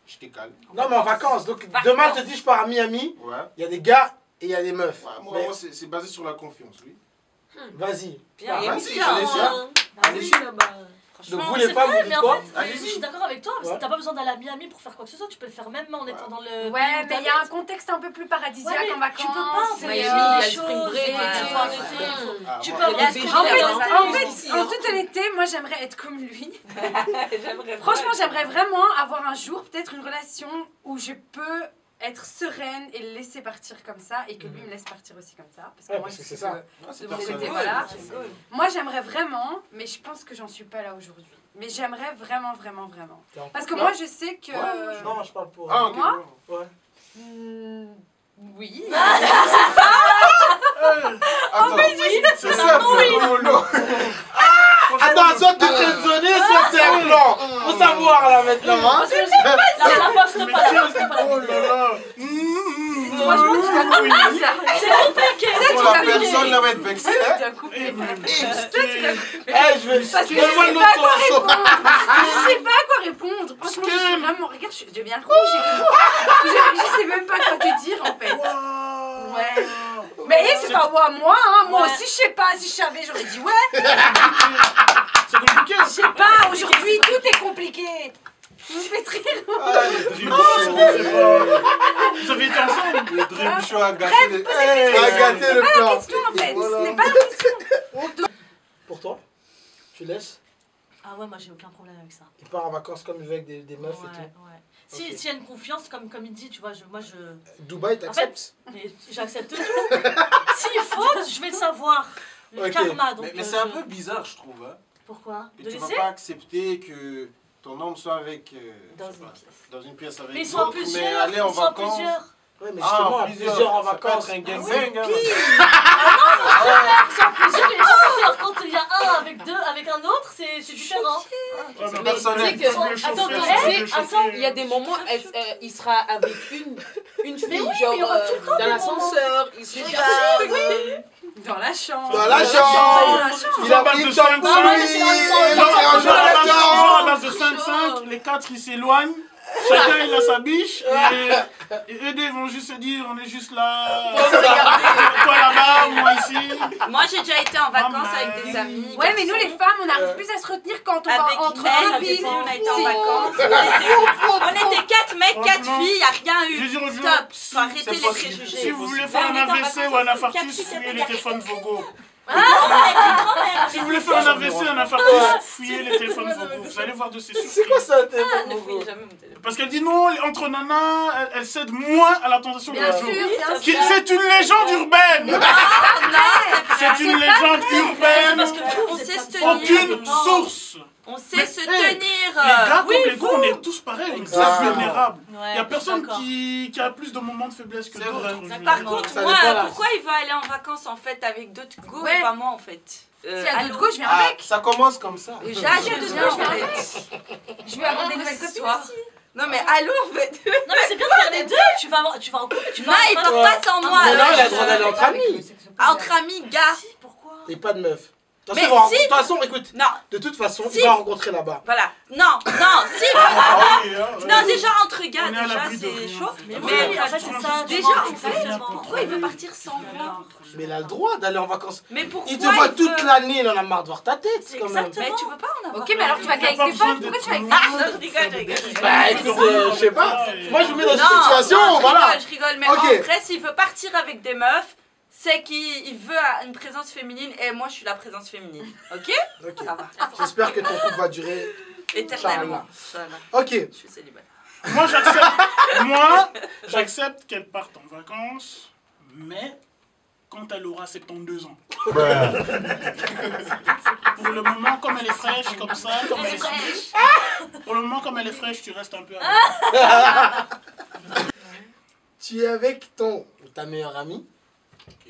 j'étais calme. non, mais en vacances. Donc demain, je te dis je pars à Miami, Ouais. il y a des gars et il y a des meufs. Ouais, moi, Mais moi, c'est basé sur la confiance, oui. vas-y. bien. Il y a vas-y, bien, allez-y, hein. Allez-y. Donc Franchement, vous les c'est femmes, vrai, vous mais dites en quoi? fait, Allez-y. je suis d'accord avec toi, parce que Ouais. t'as pas besoin d'aller à Miami pour faire quoi que ce soit, tu peux le faire même en étant dans le. Ouais, pays où mais il y a un t'habites. contexte un peu plus paradisiaque Ouais, mais en vacances. tu peux pas, c'est mais, les euh, des il y a le choses, spring break et ouais, tout. faut arrêter, Ah, Tu moi- peux avoir Il y a ce des que gens tu En veux, fait, hein. en ici, fait, en toute honnêteté, moi j'aimerais être comme lui. J'aimerais Franchement, j'aimerais vraiment avoir un jour peut-être une relation où je peux être sereine et le laisser partir comme ça et que lui me laisse partir aussi comme ça. Parce que Ouais, moi, parce que je c'est sais ça. que Ouais, c'est de mon personnel. côté, voilà. C'est cool. Moi, j'aimerais vraiment, mais je pense que j'en suis pas là aujourd'hui. Mais j'aimerais vraiment, vraiment, vraiment. T'es en Parce que couple, moi, là je sais que... Non, je parle pour. Ah, ok. Moi bon. Ouais. Oui. Attends, c'est simple. Oh, non. Attends, soit t'es friendzonné, soit t'es un plan. Faut savoir là maintenant, hein. La poste pas, la poste pas. oh là là. Franchement, tu vas couper ça. C'est compliqué. Pour la personne, là va être vexée. Tu Hein. vas couper. Je vais... Parce que je Donne-moi sais le pas à nom quoi de ton- répondre. Je sais pas à quoi répondre. Franchement, je suis vraiment... Regarde, je deviens rouge et tout. Je sais même pas quoi te dire, en fait. Ouais. Mais c'est pas moi, hein. Moi Ouais. aussi, je sais pas. Si je savais, j'aurais dit ouais. C'est compliqué. Je sais pas, aujourd'hui, tout est compliqué. Vous me faites rire. Ah, le Dream c'est Show. pas- Vous avez été ensemble? Le Dream Show a gâté le a gâté le plan. Question, en fait. Voilà. Ce n'est pas la question. Pour toi, tu laisses? Ah ouais, moi j'ai aucun problème avec ça. Il part en vacances comme il veut avec des meufs Ouais, et tout. ouais. Si, Ok. s'il y a une confiance, comme il dit, tu vois, moi je. Dubaï, t'acceptes? Mais j'accepte tout. S'il faut, je vais le savoir. Le Ok. karma. Donc, Mais c'est un peu bizarre, je trouve. Hein. Pourquoi? Que De tu vas laisser pas accepter que ton homme soit avec. Dans je sais une pas, pièce. dans une pièce avec Mais ils sont à d'autres, mais plusieurs. aller en Ils sont à vacances. plusieurs. Ouais, mais justement, à plusieurs en ça peut vacances. être un gangbang. hein. Ils sont à plusieurs, il y a plusieurs. Quand il y a un avec deux, avec un autre, c'est différent. Ouais, mais Mais personnel. tu sais que, Faut le chauffer, attends, faut le chauffer. attends, il y a des moments, il sera avec une fille, oui, genre mais il y aura tout le temps dans des l'ascenseur, il se Mais regarde. Dans la chambre. Dans la chambre. Il a pris une chambre pour Ah ouais, lui. mais c'est dans le Il sens. a pris un Genre chambre. à base de 5-5, les 4 ils s'éloignent, chacun il a sa biche, et eux deux ils vont juste se dire on est juste là, toi là-bas, moi ici. Moi, j'ai déjà été en vacances Maman. avec des amis. Ouais, mais nous les femmes, on arrive plus à se retenir quand on Avec va entre Mel, copines. on a été en Si. vacances. On était 4 mecs, 4 Franchement, filles, y a rien je eu. dis aux gens, Stop, si- faut arrêter c'est les possible. préjugés. Si vous voulez Ouais, faire on un est en AVC ou un vacances, infarctus, quatre filles, fuyez les téléphones Vogo. Ah, Si vous voulez faire un AVC, un infarctus, fuyez les téléphones Vogo. Vous allez voir de ces C'est surprises. quoi ça, tes Ne fouillez jamais mon téléphone. Parce qu'elle dit non, entre nanas, elle cède moins à la tentation de Bien la sûr, joue. bien Qui- sûr. C'est une légende urbaine. C'est une légende urbaine. parce que vous, On vous sait êtes se pas- tenir. Aucune source. On sait Mais, se hey, tenir. Les gars oui, comme les vous. gars, on est tous pareils, on est tous Exactement. vulnérables. Il Ouais, n'y a personne d'accord. qui a plus de moments de faiblesse que C'est d'autres. vrai. je veux Par dire. contre, Ça moi, dépend, là. pourquoi il veut aller en vacances en fait avec d'autres go Ouais. et pas moi en fait S'il y a allô d'autres go, je viens Ah, avec. ça commence comme ça. J'ai S'il y a hâte de d'autres toi go, en je viens avec. fait. Je vais avoir des nouvelles copines Soir. aussi. Non mais allô en fait. Non, mais c'est bien de faire les deux. Tu vas en couple, tu vas. Non, il peut pas sans moi. Mais non, alors, il a le droit d'aller entre amis. Entre amis, gars. Si, pourquoi? Et pas de meuf. De Mais toute si- façon, écoute, Non, de toute façon, Si- il va rencontrer là-bas. voilà. Non, si. Ah oui, hein, Non, ouais. déjà entre gars, On est à déjà l'abri de c'est rien. chaud. Mais Mais oui, en fait, c'est ça. déjà, tu en fais fait, bien. pourquoi il veut partir sans moi? Mais il a le droit d'aller en vacances. Mais pourquoi Il te voit veut- toute l'année, il en a marre de voir ta tête, quand même. Exactement. Mais tu peux pas en avoir. Ok, mais alors tu vas Il y a avec pas tes besoin potes. Pourquoi d'être tu vas avec loin. Ah, non, je rigole, je rigole. Bah écoute, je sais pas. Moi, je vous mets dans une Non, situation, non, voilà. je rigole, mais Ok. en vrai, s'il veut partir avec des meufs, c'est qu'il veut une présence féminine et moi je suis la présence féminine. Ok? Ok. Ça va. J'espère que ton couple va durer. Éternellement. Inch'Allah. Ok. Je suis célibataire. Moi, j'accepte qu'elle parte en vacances, mais quand elle aura 72 ans. Pour le moment, comme elle est fraîche, comme ça, comme elle est fraîche. Pour le moment, comme elle est fraîche, tu restes un peu avec. Tu es avec ta meilleure amie,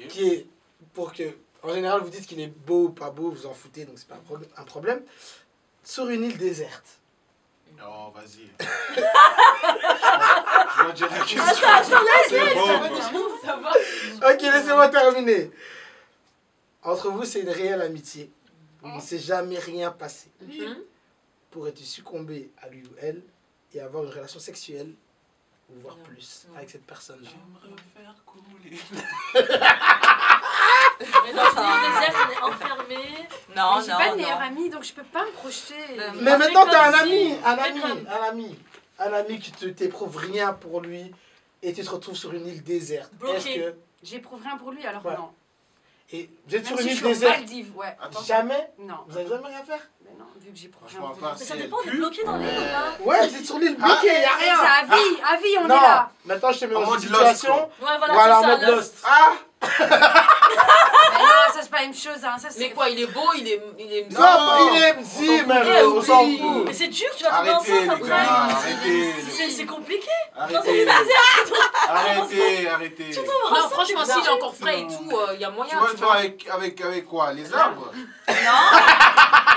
qui est, pour que, en général, vous dites qu'il est beau ou pas beau, vous en foutez, donc c'est pas un problème, sur une île déserte. Oh, vas-y. Je vais dire la question. C'est bon, quoi. Ok, laissez-moi terminer. Entre vous, c'est une réelle amitié. Il ne s'est jamais rien passé. Pourrais-tu succomber à lui ou elle et avoir une relation sexuelle ou voire plus avec cette personne-là? J'aimerais faire couler. Mais dans une désert, on est enfermé. Non, Mais j'ai pas de non, meilleure non. amie, donc je peux pas me projeter. Mais maintenant, tu as un comme ami, si- un fais ami, comme- un ami. Un ami qui ne t'éprouve rien pour lui et tu te retrouves sur une île déserte. Bloqué. Est-ce que... J'éprouve rien pour lui, alors Ouais. non. Et vous êtes Même sur si une je île suis aux déserte. Maldives, ouais. Attends. Jamais? Non. Vous n'allez jamais rien faire? Mais non, vu que j'éprouve rien Franchement, pour lui. pas Mais ça si dépend, on est elle pue. bloqué dans l'île ou pas? Ouais, vous êtes sur l'île bloquée, il n'y a C'est rien. à vie, on non, est là. maintenant je te mets En dans une mode Lost, situation. Ouais, Voilà, voilà, en c'est mode ça. Lost. Ah! Mais non, ça c'est pas une chose, hein. Ça, c'est... Mais quoi, il est beau, il est... Non, il est. Si, même, on s'en fout. Mais c'est dur, tu vas tomber Arrêtez, enceinte les après. gars, arrêtez. C'est compliqué. Arrêtez. Arrêtez. Non, franchement, s'il est encore frais et tout, il y a Tu moyen. vas tu le faire vois. avec quoi? Les arbres? Eh,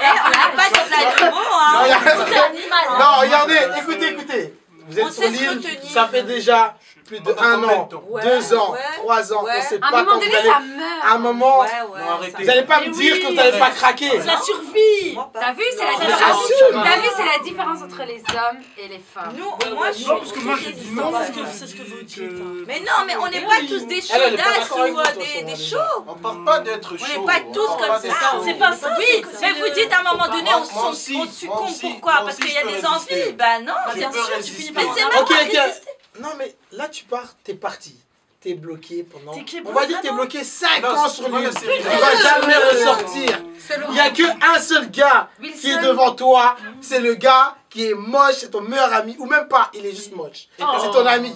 on n'est pas des animaux, Non, hein. y a- C'est un animal. Non, regardez, écoutez. Vous On êtes sur sait se l'île, retenir. ça fait déjà plus de 1 an, 2 ans, 3 ans, on sait À un pas moment quand donné, vous allez... ça meurt. À un moment, Non, arrêtez. vous n'allez pas me Mais dire oui, que vous n'allez pas craquer. C'est la survie. T'as vu, c'est la Non, différence. j'assume. T'as vu, c'est la différence entre les hommes et les femmes. Nous, moi, je suis Non, parce que moi, j'ai dit non. Parce que c'est ce que vous dites. Mais non, mais on n'est pas tous des Elle est pas chaudasses d'accord avec ou vous, de toute façon, des déjà. chauds. On parle pas d'être chaud. On n'est pas tous comme c'est ça. C'est pas ça. Oui, mais vous dites à un moment donné, Moi on aussi, succombe. moi aussi, Pourquoi? moi Parce aussi, qu'il y a je peux des résister. envies. Bah non, Je bien peux sûr, tu résister. finis. Mais c'est même Ok, pas ok. résister. Non, mais là, tu pars, t'es parti. T'es bloqué pendant... T'es On va dire que t'es vraiment bloqué 5 Non, ans c'est sur pas l'île. la Tu série. vas jamais ressortir. Il n'y a qu'un seul gars qui est devant toi. C'est le gars qui est moche, c'est ton meilleur ami. Ou même pas, il est juste moche. C'est ton ami.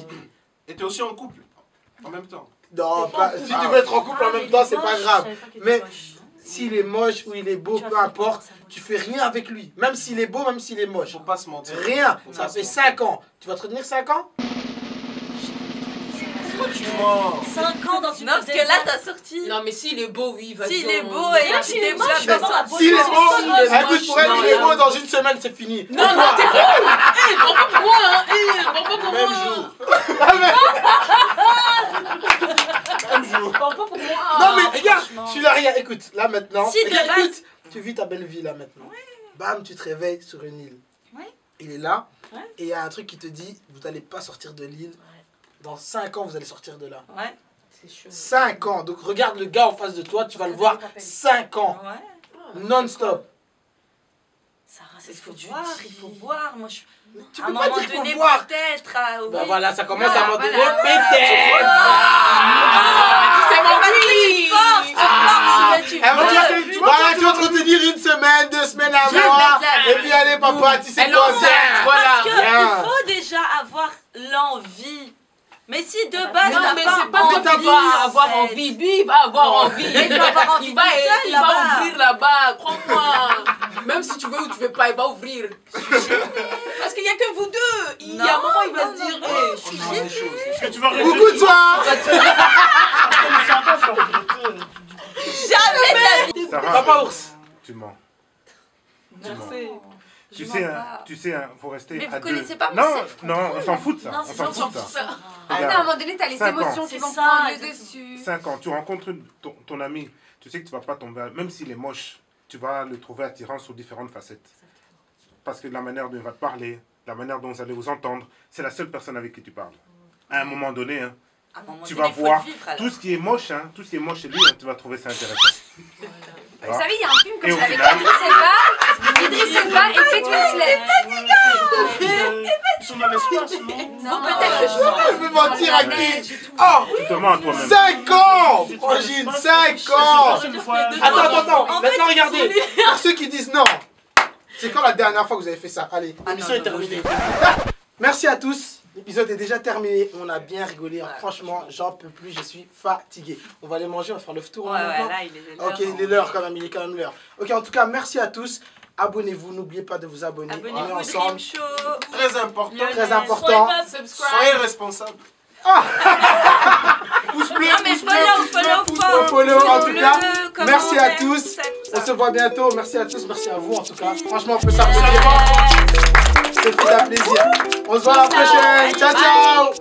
Et t'es aussi en couple, en même temps. Non, pas, si tu veux être en couple en même temps, c'est pas grave. Mais s'il est moche ou il est beau, peu importe, tu fais rien avec lui. Même s'il est beau, même s'il est moche. Faut pas se mentir. Rien. Faut Ça pas se fait mentir. 5 ans. Tu vas te retenir 5 ans? Tu mens. 5 ans dans une Non, parce que là, t'as sorti. Non, mais s'il est beau, oui, vas-y. S'il est on- beau et Même s'il est moche, déjà, je vais avoir la ça- beauté. S'il est C'est beau, pas grave. écoute, pour elle, il est beau dans une semaine, c'est fini. Non, non, t'es fou. Eh, prends pas pour moi, hein. Eh, prends pas pour Même moi. jour. Prends pas pour moi. Non mais regarde, franchement. je suis là, regarde, écoute, là maintenant, Si, de regarde, base- écoute, tu vis ta belle vie là maintenant. Bam, tu te réveilles sur une île. Ouais. Il est là, Ouais. et il y a un truc qui te dit, vous n'allez pas sortir de l'île. Dans 5 ans, vous allez sortir de là. Ouais. C'est chaud. 5 ans, donc regarde le gars en face de toi, tu vas le voir 5 ans, Ouais. non-stop. Sarah, c'est Il ce que faut tu voir, dis. il faut voir. Moi, je... Tu à un peux pas moment dire donné, faut voir. peut-être. Bah voilà, ça commence à un moment donné, Voilà. peut-être. C'est mon oui. Elle va dire, voilà, tu vas te retenir une semaine, 2 semaines, un mois, et puis allez papa, tu sais Elle quoi en faire. sert, voilà. Parce qu'il Bien. faut déjà avoir l'envie. Mais si de base, Non, t'as mais pas c'est pas que tu vas avoir en fait. envie. Lui, il va avoir envie. Il va avoir envie Il va, tout seul, il va là-bas. ouvrir là-bas. Crois-moi. Même si tu veux ou tu veux pas, il va ouvrir. Parce qu'il n'y a que vous deux. Il y a un moment, il va se dire hey, je suis Franchement, c'est chaud. Est-ce que tu vas Beaucoup de toi. jamais de la vie. Sarah, Papa ours. tu mens. Merci. Tu Je sais, mens hein, pas. tu sais, hein, faut rester Mais vous à deux. connaissez pas mon Non, self-control. non, on s'en fout de ça. Non, On c'est s'en ça, fout de ça. À un Regarde, moment donné, t'as les 5 ans. émotions qui C'est vont ça, prendre le exactement. dessus. 5 ans, tu rencontres ton ami, tu sais que tu vas pas tomber, même s'il est moche, tu vas le trouver attirant sous différentes facettes. Parce que la manière dont il va te parler, la manière dont vous allez vous entendre, c'est la seule personne avec qui tu parles. À un moment donné, hein, À un moment tu donné, vas faut le voir vivre, alors. tout ce qui est moche, hein, tout ce qui est moche chez lui, hein, tu vas trouver ça intéressant. Vous savez, il y a un film Et au comme ça avec final- Idriss Elba et Kate Winslet. Ils sont dans l'espace, non? Non, peut-être que Je peux mentir à qui? Oh, Tu te mens à toi-même. 5 ans. Frangine, 5 ans. Attends, En maintenant fait, regardez, pour ceux qui disent non, c'est quand la dernière fois que vous avez fait ça? Allez, l'émission est terminée. Merci à tous, l'épisode est déjà terminé, on a bien rigolé, hein. Franchement, j'en peux plus, je suis fatigué. On va aller manger, on va faire le tour Ouais, maintenant. ouais, là, il est l'heure. Ok, il est l'heure quand même, il est quand même l'heure. Ok, en tout cas, merci à tous, abonnez-vous, n'oubliez pas de vous abonner, on est Abonnez-vous au ensemble. Dream Show. Très important. Très important. Soyez responsables. Pouce bleu, Non, mais pouce bleu, follow, pouce bleu, follow, pouce follow. bleu. Follow, en tout Bleu, cas, commentaire, merci à tout tous. ça, tout On ça. se voit bientôt, merci à tous, merci à vous en tout cas. Franchement, on peut s'applaudir. Ça fait un plaisir. On se voit la prochaine. Ciao, ciao.